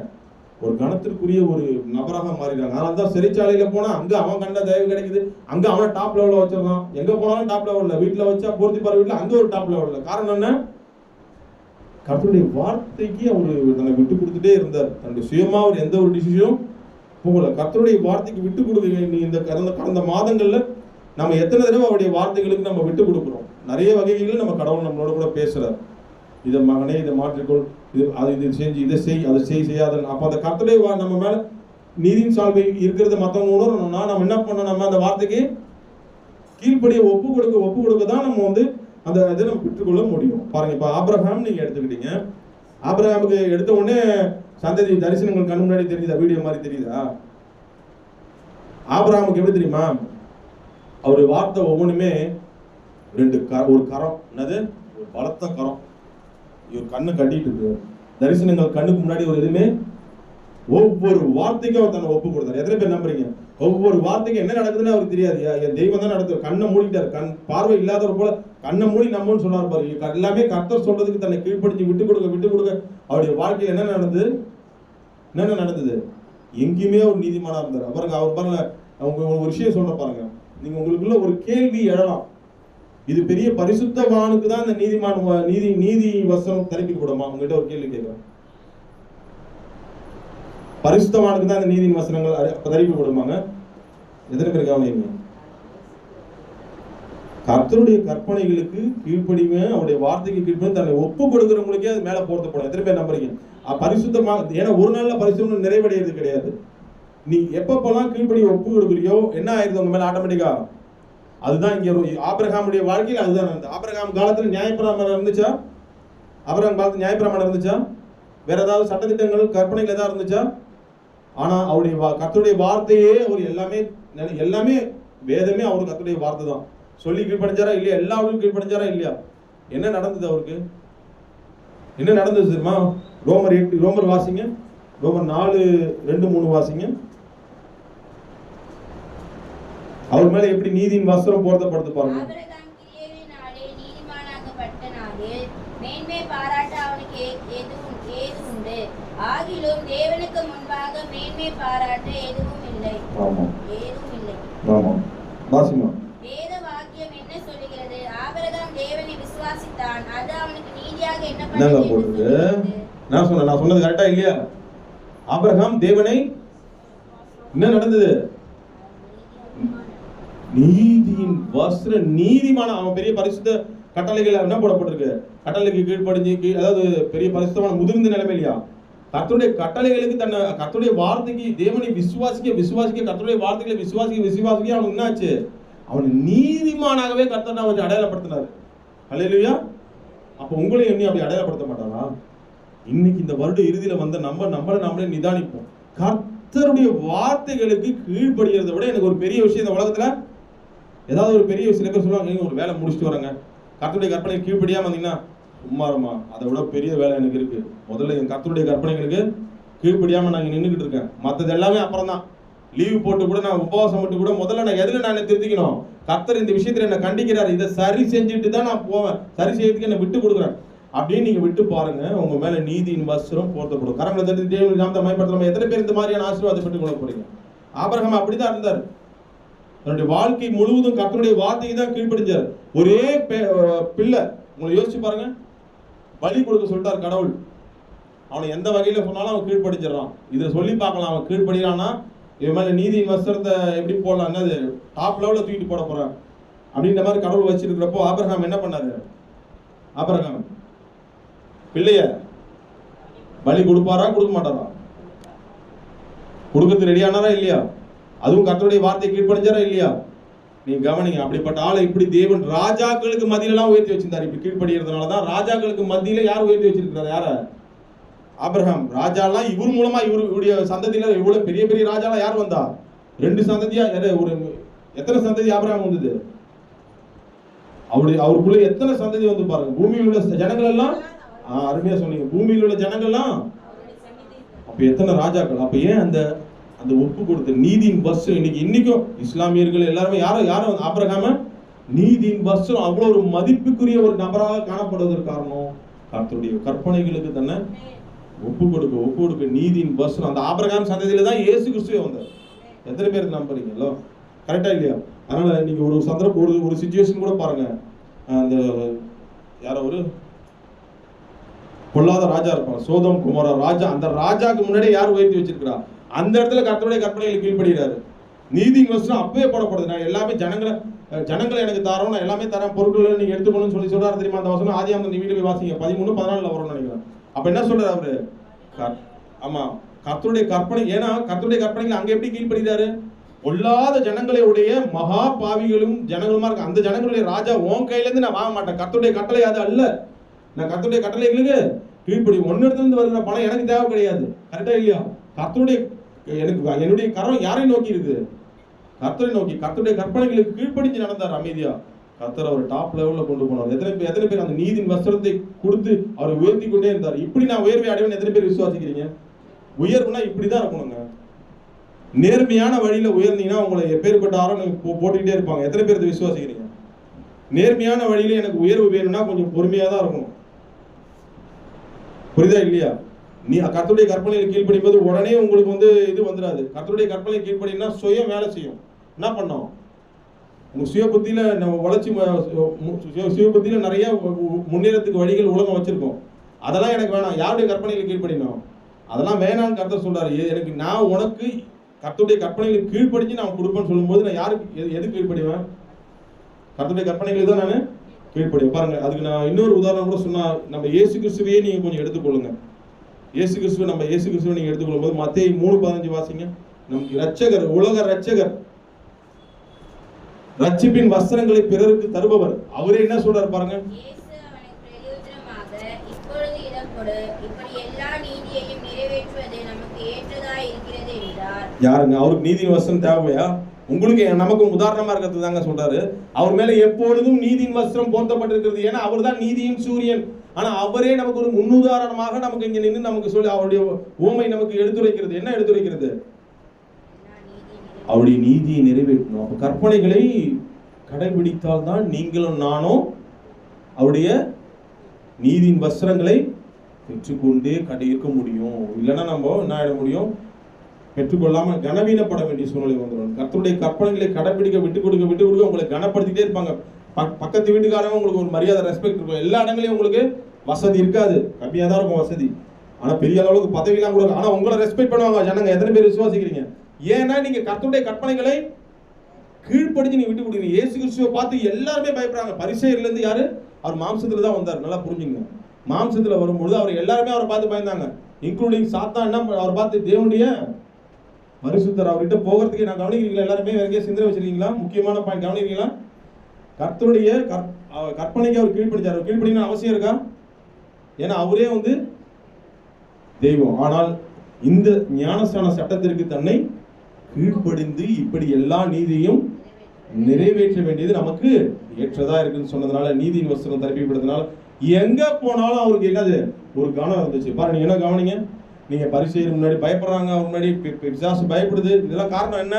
ஒரு கணத்திற்குரிய ஒரு நபராக மாறிடுறாங்க. அதனால தான் சிறைச்சாலையில போனா அங்க அவன் கண்ட தயவு கிடைக்குது, அங்க அவன் டாப் லெவல்ல வச்சிடறான். எங்க போனாலும் டாப் லெவல்ல, வீட்டுல வச்சா போர்த்திபார் வீட்டுல அங்க ஒரு டாப் லெவல்ல. காரணம் என்ன? கர்த்தருடைய வார்த்தைக்கு அவர் தன்னை விட்டு கொடுத்துட்டே இருந்தார். தன்னுடைய சுயமா அவர் எந்த ஒரு டிசிஷனும் போகல. கர்த்தருடைய வார்த்தைக்கு விட்டு கொடுக்க நீ இந்த கடந்த மாதங்கள்ல நம்ம எத்தனை தடவை அவருடைய வார்த்தைகளுக்கு நம்ம விட்டு கொடுக்குறோம். நிறைய வகைகளில் நம்ம கடவுள் நம்மளோட கூட பேசுறார். இதை மகனே இதை மாற்றிக்கொள், இது செஞ்சு இதை செய், அதை செய்யாத. அப்போ அந்த கர்த்தருடைய நம்ம மேல நீதியின் சால்வை இருக்கிறத மற்றவங்க உணரணும்னா நம்ம என்ன பண்ணணும்? நம்ம அந்த வார்த்தைக்கு கீழ்ப்படிய ஒப்பு கொடுக்க தான் நம்ம அந்த இதை நம்ம பெற்றுக்கொள்ள முடியும். பாருங்க, இப்போ ஆபிரகாம் நீங்க எடுத்துக்கிட்டீங்க. ஆபிரகாமுக்கு எடுத்த உடனே சந்ததி தரிசனங்கள் கண் முன்னாடி தெரியுதா? வீடியோ மாதிரி தெரியுதா? ஆபிரகாமுக்கு எப்படி தெரியுமா? அவருடைய வார்த்தை ஒவ்வொன்றுமே ஒரு கரம், என்னது ஒரு பலத்த கரம். இவர் கண்ணை கட்டிட்டு இருக்கு. தரிசனங்கள் கண்ணுக்கு முன்னாடி ஒரு எதுவுமே ஒவ்வொரு வார்த்தைக்கும் அவர் தன்னை ஒப்பு கொடுத்தார். எத்தனை பேர் நம்புறீங்க? ஒவ்வொரு வார்த்தைக்கும் என்ன நடக்குதுன்னு அவருக்கு தெரியாது. என் தெய்வம் தான் நடத்துவார். கண்ணை மூடிட்டார். பார்வை இல்லாதவர் போல கண்ணை மூடி நம்மன்னு சொன்னார் பாரு. எல்லாமே கர்த்தர் சொல்றதுக்கு தன்னை கீழ்ப்படுத்தி விட்டு கொடுக்க அவருடைய வாழ்க்கையில் என்ன நடந்தது? எங்கேயுமே ஒரு நீதிமானா இருந்தார். அவர் பாருங்க, அவங்க ஒரு விஷயம் சொல்ற பாருங்க. நீங்க உங்களுக்குள்ள ஒரு கேள்வி எழலாம். இது பெரிய பரிசுத்தவானுக்கு தான் இந்த நீதி வசனம் தரிப்பு கூடமா? உங்ககிட்ட ஒரு கேள்வி கேட்கிறேன். பரிசுத்தவானுக்கு தான் இந்த நீதியின் வசனங்கள் தரிப்பு கூடமாங்க? எத்தனை பேர் கவனிங்க? கர்த்தருடைய கற்பனைகளுக்கு கீழ்ப்படிமே, அவருடைய வார்த்தைக்கு கீழ்ப்படி தன்னை ஒப்பு கொடுக்கிறவங்களுக்கே அது மேல போர்த்தப்படும். எத்தனை பேர் நம்புறீங்க? பரிசுத்தமாக, ஏன்னா ஒரு நாள்ல பரிசுத்தம் நிறைவடைகிறது கிடையாது. நீ எப்பப்பெல்லாம் கீழ்ப்படி ஒப்பு கொடுக்குறியோ என்ன ஆயிருது உங்க மேல ஆட்டோமேட்டிக்கா? அதுதான் இங்க ஆபிரகாமுடைய வாழ்க்கையில் அதுதான் நடந்தது. ஆபிரகாம் காலத்துல நியாயப்பிரமாணம் இருந்துச்சா? ஆபிரகாம் காலத்துல நியாயப்பிரமாணம் இருந்துச்சா? வேற ஏதாவது சட்டத்திட்டங்கள் கற்பனைகள் ஏதாவது இருந்துச்சா? ஆனா அவருடைய கர்த்தருடைய வார்த்தையே அவர் எல்லாமே வேதமே அவருக்கு கர்த்தருடைய வார்த்தை தான். சொல்லி கீழ்படிஞ்சாரா இல்லையா? எல்லாரும் கீழ்படிஞ்சாரா இல்லையா? என்ன நடந்தது அவருக்கு? என்ன நடந்தது தெரியுமா? ரோமர் வாசிங்க. ரோமர் 4:2-3 வாசிங்க. அவர் மேல எப்படி நீதியின் வஸ்திரம் போர்த்தப்படுது பாருங்க. ஆபிரகாம் கிரியையினாலே நீதிமானாக்கப்பட்ட நாளில் மேன்மை பாராட்ட அவனுக்கு ஏது உண்டு? ஆகிலும் தேவனுக்கு முன்பாக மேன்மை பாராட்ட எதுவும் இல்லை. ஆமா, ஏதும் இல்லை. ஆமா, வாசிமா. வேத வாக்கியம் என்ன சொல்லுகிறது? ஆபிரகாம் தேவனை விசுவாசித்தான், அது அவனுக்கு நீதியாக எண்ணப்பட்டது. நான் சொன்னது கரெக்டா இல்லையா? ஆபிரகாம் தேவனை என்ன நடந்தது? நீதியின் வஸ்திர நீதிமான அவன் பெரிய பரிசுத்த கட்டளைகள் என்ன போடப்பட்டிருக்கு? கட்டளைக்கு கீழ்ப்படிஞ்சு அதாவது பெரிய பரிசுத்தமான முதிர்ந்த நிலைமையிலையா கர்த்தருடைய கட்டளைகளுக்கு கர்த்தருடைய வார்த்தைக்கு தேவனை விசுவாசிக்க கர்த்தருடைய வார்த்தைகளை விசுவாசிக்க அவனுக்கு என்ன ஆச்சு? அவன் நீதிமானாகவே கர்த்தர் அவரை அடையாளப்படுத்தினார். அல்லேலூயா. அப்ப உங்களையும் எண்ணி அப்படி அடையாளப்படுத்த மாட்டாரா? இன்னைக்கு இந்த வருட இறுதியில வந்த நம்மளே நிதானிப்போம். கர்த்தருடைய வார்த்தைகளுக்கு கீழ்ப்படுகிறத விட எனக்கு ஒரு பெரிய விஷயம் இந்த உலகத்துல ஏதாவது ஒரு பெரிய சில பேர் சொல்லுவாங்க, ஒரு வேலை முடிச்சுட்டு வராங்க, கர்த்தருடைய கற்பனை கீழ்ப்படியாம வந்தீங்கன்னா சும்மாருமா, அதை விட பெரிய வேலை எனக்கு இருக்கு. முதல்ல என் கர்த்தருடைய கற்பனைகளுக்கு கீழ்ப்படியாம நான் நின்றுகிட்டு இருக்கேன். மற்றது எல்லாமே அப்புறம் தான். லீவு போட்டு கூட நான் உபவாசம் போட்டு கூட முதல்ல நான் எதுல நான் திருத்திக்கணும்? கர்த்தர் இந்த விஷயத்துல என்ன கண்டிக்கிறார், இதை சரி செஞ்சுட்டு தான் நான் போவேன், சரி செய்யறதுக்கு என்ன விட்டு கொடுக்குறேன் அப்படின்னு நீங்க விட்டு பாருங்க. உங்க மேல நீதியின் வஸ்திரம் போர்த்தப்படும். கரங்களை தட்டி தேவனுடைய நாமத்தை மகிமைப்படுத்தலாம். எத்தனை பேர் இந்த மாதிரியான ஆசீர்வாதத்தை பெற்றுக் கொள்ள போறீங்க? ஆபிரகாம் அப்படிதான் இருந்தார். தன்னுடைய வாழ்க்கை முழுவதும் கர்த்தருடைய வார்த்தைக்கு தான் கீழ்ப்படிஞ்சார். ஒரே பிள்ளை, உங்களை யோசிச்சு பாருங்க, பலி கொடுக்க சொல்லிட்டார் கடவுள். அவனை எந்த வகையில சொன்னாலும் அவன் கீழ்ப்படிஞ்சிடறான். இதை சொல்லி பார்க்கலாம், அவன் கீழ்ப்படிறான்னா இவன் மேல நீதியின் வஸ்திரத்தை எப்படி போடலாம், என்னது டாப் லெவல்ல தூக்கிட்டு போட போறான் அப்படின்ற மாதிரி கடவுள் வச்சிருக்கிறப்போ ஆபிரகாம் என்ன பண்ணாரு? ஆபிரகாம் பிள்ளைய பலி கொடுப்பாரா கொடுக்க மாட்டாரா? கொடுக்கறது ரெடியானாரா இல்லையா? அதுவும் கர்த்தருடைய வார்த்தையை கீழ்ப்படிஞ்சாரா இல்லையா? நீங்க கவனிங்க, அப்படிப்பட்ட ஆளை இப்படி தேவன் ராஜாக்களுக்கு மத்தியிலாம் உயர்த்தி வச்சிருந்தார். இப்படி கீழ்படுகிறதுனாலதான் ராஜாக்களுக்கு மத்தியில யார் உயர்த்தி வச்சிருக்கிறார்? யார? ஆபிரகாம். ராஜாலாம் இவர் மூலமா, இவருடைய சந்ததியில இவ்வளவு பெரிய பெரிய ராஜாலாம் யார் வந்தா? 2 சந்ததியா, ஒரு எத்தனை சந்ததி ஆபிரகாம் வந்தது? அவருக்குள்ள எத்தனை சந்ததி வந்து பாருங்க. பூமியில் உள்ள ஜனங்கள் எல்லாம், அருமையா சொன்னீங்க, பூமியில் உள்ள ஜனங்கள்லாம் அப்ப எத்தனை ராஜாக்கள். அப்ப ஏன் அந்த அந்த ஒப்பு கொடுத்த நீதியின் வஸ்திரம் இன்னைக்கும் இஸ்லாமியர்கள் எல்லாருமே யாரும் ஆபிரகாம நீதியின் வஸ்திரம் அவ்வளவு ஒரு மதிப்புக்குரிய ஒரு நபராக காணப்படுவதற்கு காரணம் கர்த்தருடைய கற்பனைகளுக்கு தானே ஒப்பு கொடுக்க நீதியின் வஸ்திரம். அந்த ஆபிரகாம் சந்ததியில தான் இயேசு கிறிஸ்துவே வந்தார். எத்தனை பேருக்கு நம்புறீங்களோ? கரெக்டா இல்லையா? அதனால நீங்க ஒரு சந்தர்ப்பம், ஒரு சிச்சுவேஷன் கூட பாருங்க. அந்த யாரோ ஒரு பொல்லாத ராஜா இருப்பாங்க, சோதம் குமார ராஜா. அந்த ராஜாக்கு முன்னாடி யார் உயர்த்தி வச்சிருக்கிறா? அந்த இடத்துல கர்த்தருடைய கற்பனைகளுக்கு கீழ்ப்படுகிறாரு. நீதியின் வசனம் அப்பவே போடப்படுது. நான் எல்லாமே ஜனங்களை எனக்கு தரோம், நான் எல்லாமே தரேன், பொருட்கள் நீங்க எடுத்துக்கணும்னு சொல்லி சொல்றாரு தெரியுமா? அந்த வசனம் ஆதியாகமம் வீட்டுல போய் வாசிங்க, 13-14 வரும்னு நினைக்கிறேன். அப்ப என்ன சொல்றாரு அவரு? ஆமா, கர்த்தருடைய கற்பனை. ஏன்னா கர்த்தருடைய கற்பனைகள் அங்க எப்படி கீழ்ப்படுகிறாரு? பொல்லாத ஜனங்களுடைய மகா பாவிகளும் ஜனங்களுமா இருக்கு. அந்த ஜனங்களுடைய ராஜா உன் கையில இருந்து நான் வாங்க மாட்டேன். கர்த்தருடைய கட்டளை அது அல்ல. நான் கர்த்தருடைய கட்டளைகளுக்கு கீழ்ப்படி. ஒன்னு இடத்துல இருந்து வருகிற பணம் எனக்கு தேவை கிடையாது. கரெக்டா இல்லையா? கர்த்தருடைய என்னுடைய கரம் யாரை நோக்கி இருக்கு? கர்த்தரை நோக்கி. கர்த்தருடைய கற்பனைகளுக்கு கீழ்ப்படிஞ்சு நடந்தார் அமைதியா. கர்த்தர் அவர் டாப் லெவல்ல கொண்டு போனார். எத்தனை பேர் அந்த நீதியின் வஸ்திரத்தை கொடுத்து அவரை உயர்த்தி கொண்டே இருந்தார். இப்படி நான் உயர்வை அடைவேன் எத்தனை பேர் விசுவாசிக்கிறீங்க? உயர்வுனா இப்படிதான் இருக்கணுங்க. நேர்மையான வழியில உயர்ந்தீங்கன்னா உங்களை எப்பேற்பட்ட ஆரம் போட்டுக்கிட்டே இருப்பாங்க. எத்தனை பேர் விசுவாசிக்கிறீங்க? நேர்மையான வழியில எனக்கு உயர்வு வேணும்னா கொஞ்சம் பொறுமையா தான் இருக்கணும். புரியுதா இல்லையா? நீ கர்த்தருடைய கற்பனையை கீழ்ப்படியும் போது உடனே உங்களுக்கு இது வந்துடாது. கர்த்தருடைய கற்பனை கீழ்ப்படினா சுயம் வேலை செய்யும். என்ன பண்ணோம்? உங்க சுய புத்தியில வளர்ச்சி, சுய புத்தியில நிறைய முன்னேறத்துக்கு வழிகள் உலகம் வச்சிருக்கோம். அதெல்லாம் எனக்கு வேணாம். யாருடைய கற்பனைகளை கீழ்ப்படினோம்? அதெல்லாம் வேணாம்னு கர்த்தர் சொல்றாரு. எனக்கு நான் உனக்கு கர்த்தருடைய கற்பனைகளை கீழ்ப்படிஞ்சு நான் கொடுப்பேன்னு சொல்லும்போது நான் யாருக்கு எது கீழ்ப்படிவேன்? கர்த்தருடைய கற்பனைகளுக்கு தான் நான் கீழ்ப்படிவேன். பாருங்க, அதுக்கு நான் இன்னொரு உதாரணம் கூட சொன்னா, நம்ம இயேசு கிறிஸ்துவையே நீங்க கொஞ்சம் எடுத்துக்கொள்ளுங்க. இயேசு கிறிஸ்துவை நீங்க எடுத்துக்கொள்ளும் போது மத்தேயு 3:15 வாசிங்க. நமக்கு இரட்சகர், உலக இரட்சகர், ரட்சிப்பின் வஸ்திரங்களை பிறருக்கு தருபவர், அவரே என்ன சொல்றாரு பாருங்க. யாருங்க? அவருக்கு நீதியின் வஸ்திரம் தேவையா? உங்களுக்கு நமக்கும் உதாரணமா இருக்கிறது தாங்க சொல்றாரு. அவர் மேல எப்பொழுதும் நீதியின் வஸ்திரம் போர்த்தப்பட்டிருக்கிறது. ஏன்னா அவர் தான் நீதியின் சூரியன். ஆனா அவரே நமக்கு ஒரு முன்னுதாரணமாக நமக்கு இங்க நின்று நமக்கு சொல்லி அவருடைய ஓமை நமக்கு எடுத்துரைக்கிறது. என்ன எடுத்துரைக்கிறது? அவருடைய நீதியை நிறைவேற்றணும். அப்ப கற்பனைகளை கடைபிடித்தால் தான் நீங்களும் நானும் அவருடைய நீதியின் வஸ்திரங்களை பெற்றுக்கொண்டே இருக்க முடியும். இல்லைன்னா நம்ம என்ன ஆயிட முடியும்? பெற்றுக்கொள்ளாம கனவீனப்பட வேண்டிய சூழ்நிலை வந்துடும். கர்த்தருடைய கற்பனைகளை கடைபிடிக்க விட்டு கொடுக்க உங்களை கனப்படுத்திட்டே இருப்பாங்க. பக்கத்து வீட்டுக்காரங்க உங்களுக்கு ஒரு மரியாதை, ரெஸ்பெக்ட் இருக்கும். எல்லா இடங்களையும் உங்களுக்கு வசதி இருக்காது, கம்மியா தான் இருக்கும் வசதி. ஆனா பெரிய அளவுக்கு பதவியெல்லாம் கூட, ஆனா உங்களை ரெஸ்பெக்ட் பண்ணுவாங்க ஜனங்க. எத்தனை பேர் விசுவாசிக்கிறீங்க? ஏன்னா நீங்க கர்த்தருடைய கற்பனைகளை கீழ்ப்படிஞ்சு நீங்க விட்டு கொடுக்குறீங்க. இயேசு கிறிஸ்துவை பார்த்து எல்லாருமே பயப்படுறாங்க. பரிசேயர்ல இருந்து யாரு? அவர் மாம்சத்துல தான் வந்தார். நல்லா புரிஞ்சுங்க. மாம்சத்துல வரும்பொழுது அவர் எல்லாருமே அவரை பார்த்து பயந்தாங்க, இன்க்ளூடிங் சாத்தான். என்ன அவரை பார்த்து தேவனுடைய பரிசுத்தர் அவர்கிட்ட போகிறதுக்கு நான் கவனிக்கிறீங்களா? எல்லாருமே வேற எங்கேயும் சிந்தனை வச்சிருக்கீங்களா? முக்கியமான பாயிண்ட் கவனிக்கிறீங்களா? கர்த்தருடைய கற்பனைக்கு அவர் கீழ்ப்படிச்சார். அவர் கீழ்ப்படின அவசியம் இருக்கா? ஏன்னா அவரே தெய்வம். ஆனால் இந்த ஞானஸ்நான சட்டத்திற்கு தன்னை கீழ்ப்படிந்து இப்படி எல்லா நீதியையும் நிறைவேற்ற வேண்டியது நமக்கு ஏற்றதா இருக்குன்னு சொன்னதுனால, நீதியின் வஸ்திரம் தரப்பிப்படுறதுனால எங்க போனாலும் அவருக்கு என்னது ஒரு கவனம் இருந்துச்சு. பாருங்க, நீங்க என்ன கவனிங்க. நீங்க பரிசேயர் முன்னாடி பயப்படுறாங்க, அவர் முன்னாடி பிசாசு பயப்படுது. இதெல்லாம் காரணம் என்ன?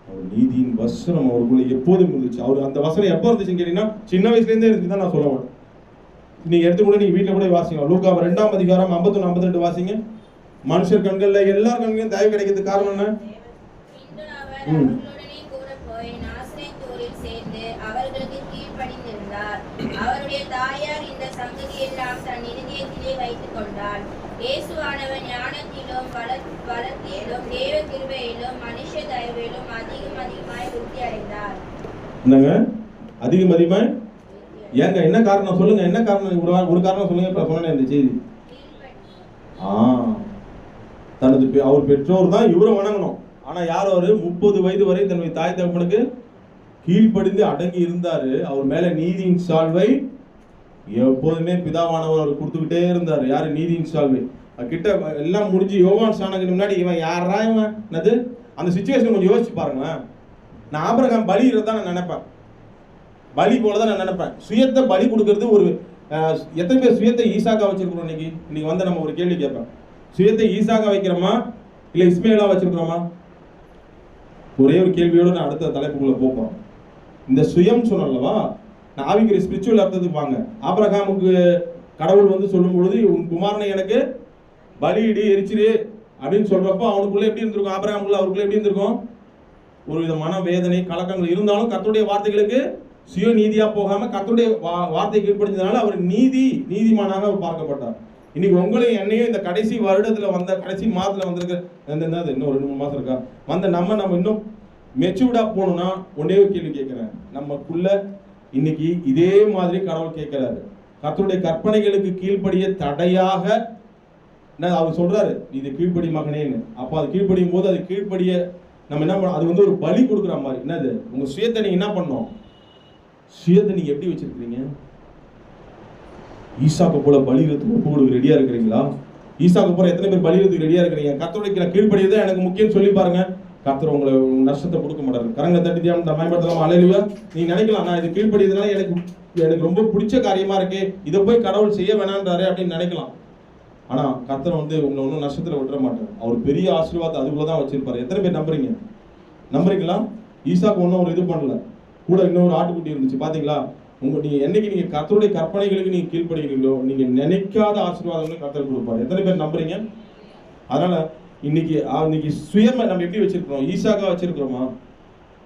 அவர் நீதியின் வசனம் அவருக்குள்ள எப்போதும் இருந்துச்சு. அவர் அந்த வசனம் எப்போ இருந்துச்சுன்னு கேட்டீங்கன்னா சின்ன வயசுல இருந்தே இருந்துச்சு தான் நான் சொல்லுவேன். நீங்க எடுத்துக்கூட நீங்க வீட்டுல கூட வாசிங்க. லூக்கா 2ஆம் அதிகாரம் 51-52 வாசிங்க. மனுஷர் கண்கள்ல எல்லா கண்களையும் தயவு கிடைக்கிறதுக்கு காரணம் என்ன? அவருடைய தாயார் இந்த சங்கதியெல்லாம் தன் இதயத்திலே வைத்துக் கொண்டாள். இயேசுவானவர் ஞானத்திலும் பலத்திலும் தேவ கிருபையிலும் மனுஷ தயவிலும் அதிகமாய் விருத்தி அடைந்தார். என்னங்க அதிகமாய்? ஏங்க என்ன காரணம் சொல்லுங்க? என்ன காரணம்? ஒரு காரணம் சொல்லுங்க. இப்ப சொன்னேன் இந்த செய்தி. அவர் பெற்றோர் தான் இவரை வணங்கணும். ஆனா யார்? அவரு 30 வயது வரை தன்னுடைய தாய் தகப்பனுக்கு கீழ்ப்படிந்து அடங்கி இருந்தாரு. அவர் மேல நீதியின் சால்வை எப்போதுமே பிதாவானவர் அவர் கொடுத்துக்கிட்டே இருந்தாரு. யாரு? நீதியின் சால்வை. கிட்ட எல்லாம் முடிஞ்சு யோவான் ஸ்நானத்துக்கு முன்னாடி இவன் யாரா இவன் என்னது அந்த சிச்சுவேஷன் கொஞ்சம் யோசிச்சு பாருங்களேன். நான் ஆபிரகாம் பலிகிறதா நான் நினைப்பேன், பலி போலதான் நான் நினைப்பேன். சுயத்தை பலி கொடுக்கறது ஒரு எத்தனை பேர் சுயத்தை ஈசாக்கா வச்சிருக்கிறோம்? இன்னைக்கு வந்து நம்ம ஒரு கேள்வி கேட்பேன். சுயத்தை ஈசாக்கா வைக்கிறோமா இல்ல இஸ்மேலா வச்சிருக்கிறோமா? ஒரே ஒரு கேள்வியோடு நான் அடுத்த தலைப்புக்குள்ள போப்போம். இந்த சுயம் சொன்னல்லவா, நான் ஆவிக்குரிய ஸ்பிரிச்சுவல் அர்த்தத்துக்கு வாங்க. ஆபிரகாமுக்கு கடவுள் வந்து சொல்லும் பொழுது உன் குமாரனை எனக்கு பலியிடு எரிச்சிரு அப்படின்னு சொல்றப்போ அவனுக்குள்ள எப்படி இருந்திருக்கும்? ஆபிரகாமுக்குள்ள அவருக்குள்ள எப்படி இருந்திருக்கும்? ஒரு விதமான வேதனை கலக்கங்கள் இருந்தாலும் கர்த்தருடைய வார்த்தைகளுக்கு சுய நீதியா போகாம கர்த்தருடைய வார்த்தை கீழ்ப்படிஞ்சதுனால அவர் நீதிமானாக அவர் பார்க்கப்பட்டார். இன்னைக்கு உங்களையும் என்னையும் இந்த கடைசி வருடத்துல வந்த கடைசி மாதத்துல வந்திருக்க இன்னும் 2-3 மாசம் இருக்கா வந்த நம்ம இன்னும் மெச்சூர்டா போகணும்னா ஒன்னே ஒரு கேள்வி கேட்கிறேன். நமக்குள்ள இன்னைக்கு இதே மாதிரி கடவுள் கேட்கிறாரு. கர்த்தருடைய கற்பனைகளுக்கு கீழ்ப்படிய தடையாக அவர் சொல்றாரு, இது கீழ்ப்படி மகனேன்னு. அப்ப அது கீழ்ப்படியும் போது அது கீழ்ப்படிய நம்ம என்ன பண்ணோம்? அது வந்து ஒரு பலி கொடுக்குற மாதிரி. என்னது? உங்க சுயத்தை நீங்க என்ன பண்ணணும்? சுயத்தை நீங்க எப்படி வச்சிருக்கீங்க? ஈசாக்கு போல பலிகிறதுக்கு ஒப்பு கொடுக்க ரெடியா இருக்கிறீங்களா? ஈசாக்கு போல எத்தனை பேர் பலிகிறதுக்கு ரெடியா இருக்கிறீங்க? கர்த்தருடைய கீழ்ப்படியது எனக்கு முக்கியம் சொல்லி பாருங்க. கர்த்தர் உங்களை நஷ்டத்தை கொடுக்க மாட்டாரு. கரங்களை தட்டி தியானம் பயன்படுத்தலாம். அலையிலுவா நீங்க நினைக்கலாம், நான் இது கீழ்ப்படியதுனால எனக்கு ரொம்ப பிடிச்ச காரியமா இருக்கு, இதை போய் கடவுள் செய்ய வேணான்றாரு அப்படின்னு நினைக்கலாம். ஆனா கர்த்தர் வந்து உங்களை ஒன்றும் நஷ்டத்துல விட்டுற மாட்டார். அவர் பெரிய ஆசீர்வாதத்தை அதுக்குள்ளதான் வச்சிருப்பாரு. எத்தனை பேர் நம்புறீங்களா? ஈசாக்கு ஒன்றும் ஒரு இது பண்ணல, கூட இன்னொரு ஆட்டுக்குட்டி இருந்துச்சு. பாத்தீங்களா? நீங்க என்னைக்கு நீங்க கர்த்தருடைய கற்பனைகளுக்கு நீங்க கீழ்ப்படுகிறீங்களோ நீங்க நினைக்காத ஆசீர்வாதங்களும் கர்த்தர் கொடுப்பாரு. எத்தனை பேர் நம்புறீங்க? அதனால இன்னைக்கு சுயமா நம்ம எப்படி வச்சிருக்கிறோம்? ஈசாக்கா வச்சிருக்கிறோமா?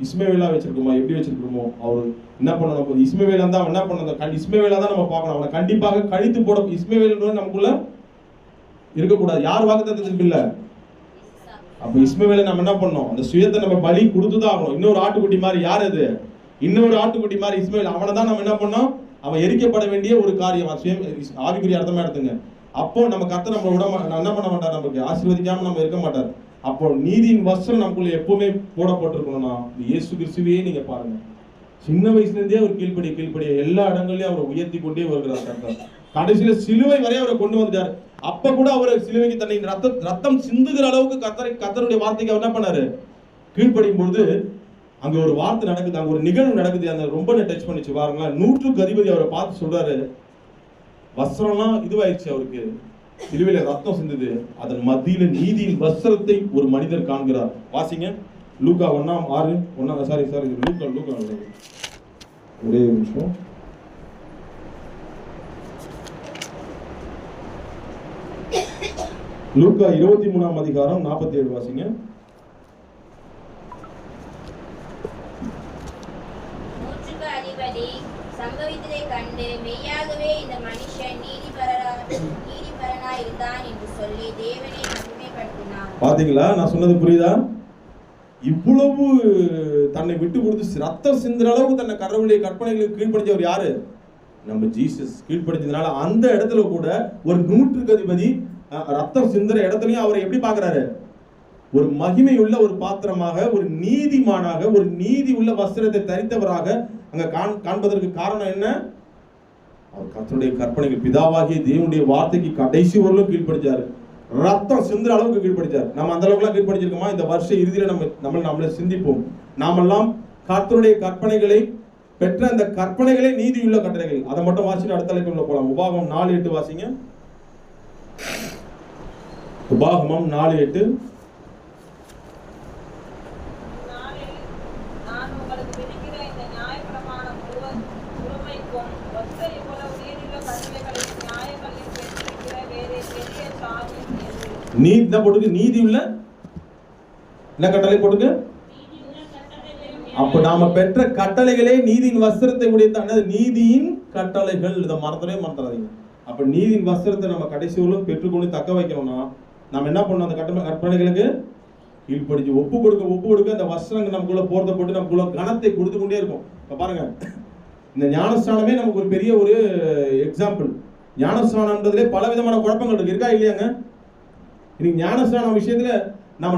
இஸ்மவேலா வச்சிருக்கோமா? எப்படி வச்சிருக்கிறோமோ அவர் என்ன பண்ணணும்? இஸ்மவேலா தான் என்ன பண்ணணும்? இஸ்மவேலா தான் நம்ம பார்க்கணும். அவனை கண்டிப்பாக கழித்து போட இஸ்மவேல் நமக்குள்ள இருக்கக்கூடாது. யார் வாக்குத்தத்தத்துக்கு இல்ல. அப்ப இஸ்மவேலை நம்ம என்ன பண்ணோம்? அந்த சுயத்தை நம்ம பலி கொடுத்துதான் ஆகணும். இன்னொரு ஆட்டுக்குட்டி மாதிரி. யார் அது? இன்னொரு ஆட்டுக்குட்டி மாதிரி இஸ்மவேல். அவனை தான் நம்ம என்ன பண்ணோம்? அவன் எரிக்கப்பட வேண்டிய ஒரு காரியம். ஆவிக்குரிய அர்த்தமா எடுத்துங்க. அப்போ நம்ம கர்த்தர் நம்ம என்ன பண்ண மாட்டார்? நமக்கு ஆசீர்வதிக்காம நம்ம இருக்க மாட்டார். அப்போ நீதியின் வஸ்திரம் நமக்குள்ள எப்பவுமே போடப்பட்டிருக்கணும்னா இயேசு கிறிஸ்துவையே நீங்க பாருங்க. சின்ன வயசுல இருந்தே அவர் கீழ்ப்படிய எல்லா இடங்களையும் அவரை உயர்த்தி கொண்டே வருகிறார் கர்த்தர். கடைசியில சிலுவை வரை அவரை கொண்டு வந்துட்டார். அப்ப கூட அவர் சிலுவைக்கு தன்னை ரத்தம் சிந்துகிற அளவுக்கு கர்த்தருடைய வார்த்தைக்கு அவர் என்ன பண்ணாரு? கீழ்ப்படியும் பொழுது அங்க ஒரு வார்த்தை நடக்குது, அங்க ஒரு நிகழ்வு நடக்குது. அந்த ரொம்ப டச் பண்ணிச்சு பாருங்களா. 100க்கு அதிபதி அவரை பார்த்து சொல்றாரு, வஸ்திரம்லாம் இதுவாயிடுச்சு அவருக்கு, சிலுவையில ரத்தம் சிந்துது, அதன் மத்தியில நீதியின் வஸ்திரத்தை ஒரு மனிதர் காண்கிறார். வாசிங்க லூக்கா 1:6 சாரி லூக்கா ஒரே நிமிஷம். லூக்கா 23ஆம் அதிகாரம் 47 வாசிங்க. அதிபதி சம்பவித்ததை கண்டு மெய்யாகவே இந்த மனுஷன் நீதிபரனா இருந்தான் என்று சொல்லி தேவனை மகிமைப்படுத்தினார். பாத்தீங்களா? நான் சொன்னது புரியுதா? இவ்வளவு தன்னை விட்டு கொடுத்து ரத்தம் சிந்துற அளவுக்கு தன்னை கடவுளுடைய கற்பனைகளுக்கு கீழ்ப்படிஞ்சவர் யாரு? நம்ம ஜீசஸ். கீழ்ப்படிஞ்சதுனால அந்த இடத்துல கூட ஒரு 100க்கு அதிபதி ரத்தம் சிந்துற இடத்துலயும் அவரை எப்படி பாக்குறாரு? ஒரு மகிமையுள்ள ஒரு பாத்திரமாக, ஒரு நீதிமானாக, ஒரு நீதி உள்ள வஸ்திரத்தை தரித்தவராக அங்க காண்பதற்கு காரணம் என்ன? அவர் கர்த்தருடைய கற்பனைகள் பிதாவாகிய தேவனுடைய வார்த்தைக்கு கடைசி வரலும் கீழ்ப்படிச்சாரு. ரத்தம் சிந்துற அளவுக்கு கீழ்ப்படிச்சாரு. நம்ம அந்த அளவுக்கு எல்லாம் கீழ்ப்படிச்சிருக்கோமா? இந்த வருஷ இறுதியில நம்மளை சிந்திப்போம். நாமெல்லாம் கர்த்தருடைய கற்பனைகளை பெற்ற அந்த கற்பனைகளே நீதியுள்ள கட்டளைகள். அதை மட்டும் வாசிட்டு அடுத்த தலைப்புக்குள்ள போலாம். உபாகமம் 4:8 வாசிங்க. உபாகமம் 4:8. நீதி போட்டுக்கு நீதி உள்ள என்ன கட்டளை போட்டுக்கு? அப்ப நாம பெற்ற கட்டளைகளே நீதியின் வஸ்திரத்தை உடையதான நீதியின் கட்டளைகள். இதை மறந்துடாதீங்க. அப்ப நீதியின் வஸ்திரத்தை நம்ம கடைசியிலும் பெற்றுக்கொண்டு தக்க வைக்கணும்னா நம்ம என்ன பண்ணணும்? அந்த கற்பனைகளுக்கு கீழ்ப்படிச்சு ஒப்பு கொடுக்க அந்த வஸ்திரங்கள் நமக்குள்ள போர்த்தப்பட்டு நமக்குள்ள கனத்தை கொடுத்து கொண்டே இருக்கும். இப்ப பாருங்க, இந்த ஞானஸ்தானமே நமக்கு ஒரு பெரிய ஒரு எக்ஸாம்பிள். ஞானஸ்தானம்ன்றதுலே பல விதமான குழப்பங்கள் இருக்கா இல்லையாங்க? இன்னைக்கு ஞானஸ்தானம் விஷயத்துல நம்ம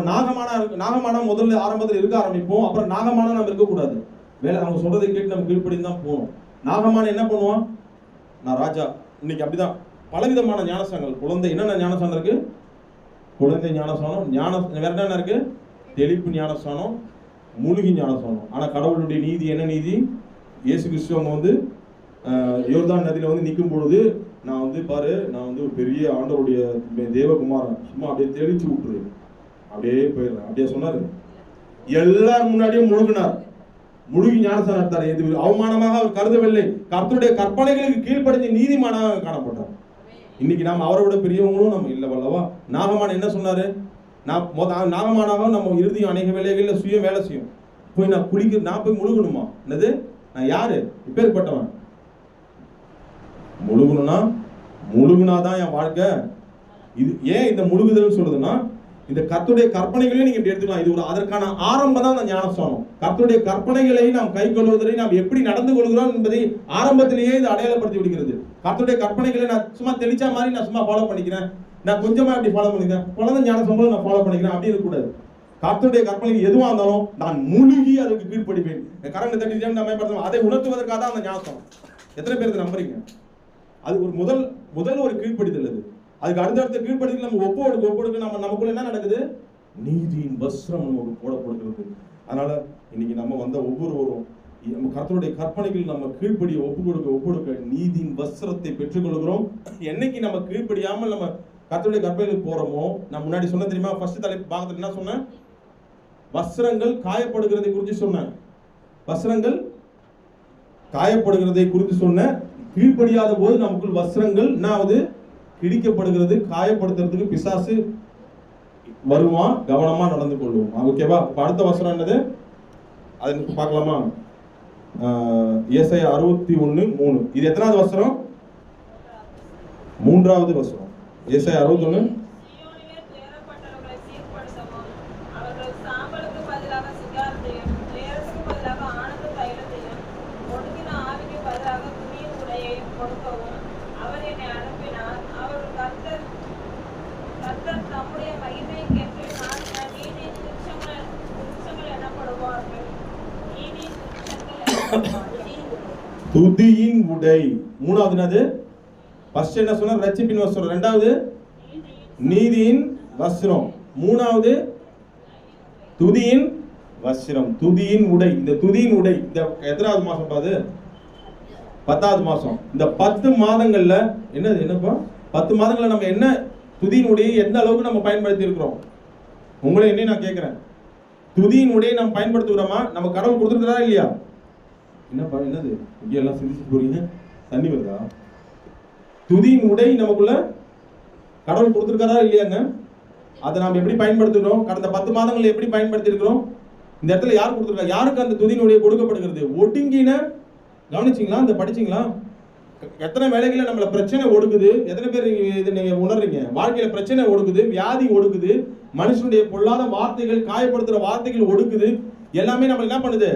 நாகமான முதல்ல ஆரம்பத்தில் இருக்க ஆரம்பிப்போம். அப்புறம் நாகமான நம்ம இருக்கக்கூடாது. வேலை அவங்க சொல்றதை கேட்டு நம்ம கீழ்ப்படி தான் போகணும். நாகமான் என்ன பண்ணுவான்? நான் ராஜா. இன்னைக்கு அப்படிதான் பலவிதமான ஞானஸ்தானங்கள். குழந்தை என்னென்ன ஞானஸ்தானம் இருக்கு? குழந்தை ஞானஸ்தானம், வேற என்ன இருக்கு? தெளிப்பு ஞானஸ்தானம், மூலிகை ஞானஸ்தானம். ஆனா கடவுளுடைய நீதி என்ன நீதி? இயேசு கிறிஸ்து அவங்க வந்து யோர்தான் நதியில வந்து நிற்கும் பொழுது, நான் வந்து பாரு, நான் வந்து ஒரு பெரிய ஆண்டவருடைய தேவகுமாரன், சும்மா அப்படியே தெளிச்சு விட்டுரு, அப்படியே போயிடுறேன், அப்படியே சொன்னாரு. எல்லாரும் முன்னாடியும் முழுகினார், முழுகி ஞானஸ்தானம் நடத்தார். எது அவமானமாக அவர் கருதவில்லை. கர்த்தருடைய கற்பனைகளுக்கு கீழ்ப்படிஞ்ச நீதிமானாக காணப்பட்டார். இன்னைக்கு நாம் அவரை விட பெரியவங்களும் நம்ம இல்லை வல்லவா? நாகமான் என்ன சொன்னாரு? நாகமானாக நம்ம இறுதியும் அநேக வேலைகளில் சுய வேலை செய்யும். போய் நான் நான் போய் முழுகணுமா? என்னது? நான் யாரு? இப்பேற்பட்டவன். முழுகுனாதான் என் வாழ்க்கை. இது ஏன் இந்த முழுகுதல் சொல்றதுன்னா, இந்த கர்த்தருடைய கற்பனைகளையும் நீங்க எடுத்துக்கலாம். இது ஒரு அதற்கான ஆரம்பம் தான் அந்த ஞானஸ்தானம். கர்த்தருடைய கற்பனைகளை நாம் கை கொள்வதை, நாம் எப்படி நடந்து கொள்கிறோம் என்பதை ஆரம்பத்திலேயே இது அடையாளப்படுத்தி விடுகிறது. கர்த்தருடைய கற்பனைகளை நான் சும்மா தெளிச்சா மாதிரி நான் சும்மா ஃபாலோ பண்ணிக்கிறேன், நான் கொஞ்சமா அப்படி ஃபாலோ பண்ணிக்கிறேன், குழந்தை ஞானஸ்தானம் நான் ஃபாலோ பண்ணிக்கிறேன் அப்படி இருக்கக்கூடாது. கர்த்தருடைய கற்பனைகள் எதுவாக இருந்தாலும் நான் முழுகி அதுக்கு கீழ்ப்படிப்பேன். கரண்ட் தட்டி நம்ம அதை உணர்த்துவதற்காக தான் அந்த ஞானஸ்தானம். எத்தனை பேருக்கு நம்புறீங்க? அது ஒரு முதல் ஒரு கீழ்ப்படிதல். அது அதுக்கு அடுத்தடுத்த கீழ்ப்படிதல் நம்ம ஒப்புடுக்க நமக்குள்ள என்ன நடக்குது? நீதியின் வஸ்திரம் நமக்கு போடப்படுகிறது. அதனால இன்னைக்கு நம்ம வந்த ஒவ்வொருவரும் நம்ம கர்த்தருடைய கற்பனைகள் நம்ம கீழ்ப்படிய ஒப்புக்கொடுக்க நீதியின் வஸ்திரத்தை பெற்றுக்கொள்கிறோம். என்னைக்கு நம்ம கீழ்ப்படியாமல் நம்ம கர்த்தருடைய கற்பனைகளுக்கு போறோமோ, நான் முன்னாடி சொன்ன தெரியுமா, ஃபர்ஸ்ட் தலைப்பு பாகத்துல என்ன சொன்னேன்? வஸ்திரங்கள் காயப்படுகிறதை குறித்து சொன்னேன். வஸ்திரங்கள் காயப்படுகிறதை குறித்து சொன்ன. கீழ்ப்படியாத போது நமக்குள் வஸ்திரங்கள் என்னாவது? கிழிக்கப்படுகிறது. காயப்படுத்துறதுக்கு பிசாசு வருவான். கவனமா நடந்து கொள்வோம். ஓகேவா? அடுத்த வசனம் என்னது? அது பார்க்கலாமா? ஏசாயா 61:3. இது எத்தனாவது வசனம்? 3வது வசனம். ஏசாயா 61. துதியின் உடை. 3வது என்னது? ஃபர்ஸ்ட் என்ன சொன்னா? ரட்சிப்பின் வஸ்திரம். 2வது நீதியின் வஸ்திரம். 3வது துதியின் வஸ்திரம், துதியின் உடை. இந்த துதியின் உடை இந்த எத்தனாவது மாசம் பாது? 10வது மாசம். இந்த 10 மாதங்கள்ல என்னப்பா 10 மாதங்கள்ல நம்ம என்ன துதியின் உடையை எந்த அளவுக்கு நம்ம பயன்படுத்தி இருக்கிறோம்? உங்களை என்ன நான் கேட்கிறேன், துதியின் உடையை நம்ம பயன்படுத்துகிறோமா? நம்ம கடவுள் கொடுத்துருக்கிறா இல்லையா? என்னப்பா என்னது இங்க எல்லாம் சிரிச்சு போறீங்க? தண்ணி வருதா? துதியின் உடை நமக்குள்ள கடவுள் கொடுத்துருக்காரா இல்லையாங்க? அதை நாம் எப்படி பயன்படுத்துகிறோம்? கடந்த 10 மாதங்கள் எப்படி பயன்படுத்தி இருக்கிறோம்? இந்த இடத்துல யார் கொடுத்துருக்கா? யாருக்கு அந்த துதியின் உடைய கொடுக்கப்படுகிறது? ஒடுங்கின. கவனிச்சிங்களா? இந்த படிச்சிங்களா? எத்தனை வேலைகளில் நம்மள பிரச்சனை ஒடுக்குது? எத்தனை பேர் இது நீங்க உணர்றீங்க? வாழ்க்கையில பிரச்சனை ஒடுக்குது, வியாதி ஒடுக்குது, மனுஷனுடைய பொல்லாத வார்த்தைகள், காயப்படுத்துற வார்த்தைகள் ஒடுக்குது. எல்லாமே நம்ம என்ன பண்ணுது?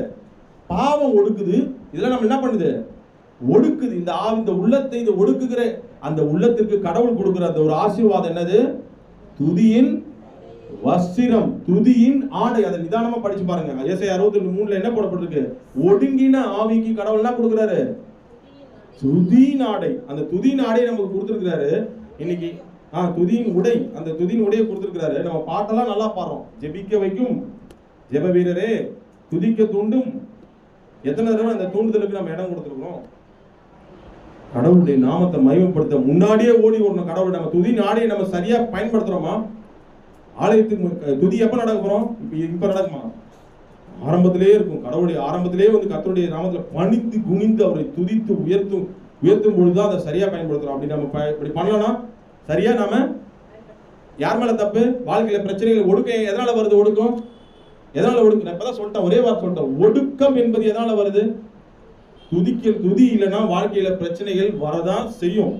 பாவம் ஒடுக்குது. இதெல்லாம் நம்ம என்ன பண்ணுது? ஒடுக்குது. இந்த உள்ளத்தை இந்த ஒடுக்குகிற அந்த உள்ளத்திற்கு கடவுள் கொடுக்கிற அந்த ஒரு ஆசீர்வாதம் என்னது? துதியின் வஸ்திரம், துதியின் ஆடை. அதை நிதானமா படிச்சு பாருங்க. ஏசாயா 63:3 என்ன போடப்பட்டிருக்கு? ஒடுங்கின ஆவிக்கு கடவுள் என்ன கொடுக்கிறாரு? துதியின் ஆடை. அந்த துதியின் ஆடையை நமக்கு கொடுத்திருக்கிறாரு. இன்னைக்கு துதியின் உடை, அந்த துதியின் உடையை கொடுத்திருக்கிறாரு. நம்ம பாட்டெல்லாம் நல்லா பாடுறோம். ஜெபிக்க வைக்கும் ஜெப வீரரே, துதிக்க தூண்டும். எத்தனை தடவை அந்த தூண்டுதலுக்கு நம்ம இடம் கொடுத்துருக்கோம்? கடவுளுடைய நாமத்தை மகிமைப்படுத்த முன்னாடியே ஓடி வரணும். கடவுள் நம்ம துதியின் ஆடையை நம்ம சரியா பயன்படுத்துறோமா? ஆலயத்துக்கு துதி எப்ப நடக்க போறோம்? இப்ப நடக்குமா? ஆரம்பத்திலேயே இருக்கும். கடவுளுடைய ஆரம்பத்திலேயே வந்து கர்த்தருடைய நாமத்துல பணிந்து குனிந்து அவரை துதித்து உயர்த்தும் பொழுதுதான் அதை சரியா பயன்படுத்துறோம். அப்படி நம்ம இப்படி பண்ணலன்னா சரியா நாம யார் மேல தப்பு? வாழ்க்கையில பிரச்சனைகள் ஒடுக்க எதனால வருது? ஒடுக்கம் எதனால ஒடுக்கம்? நான் இப்பதான் சொல்லிட்டேன், ஒரே வார்த்தை சொல்லிட்டேன். ஒடுக்கம் என்பது எதனால வருது? துதி இல்லைன்னா வாழ்க்கையில பிரச்சனைகள் வரதான் செய்யும்.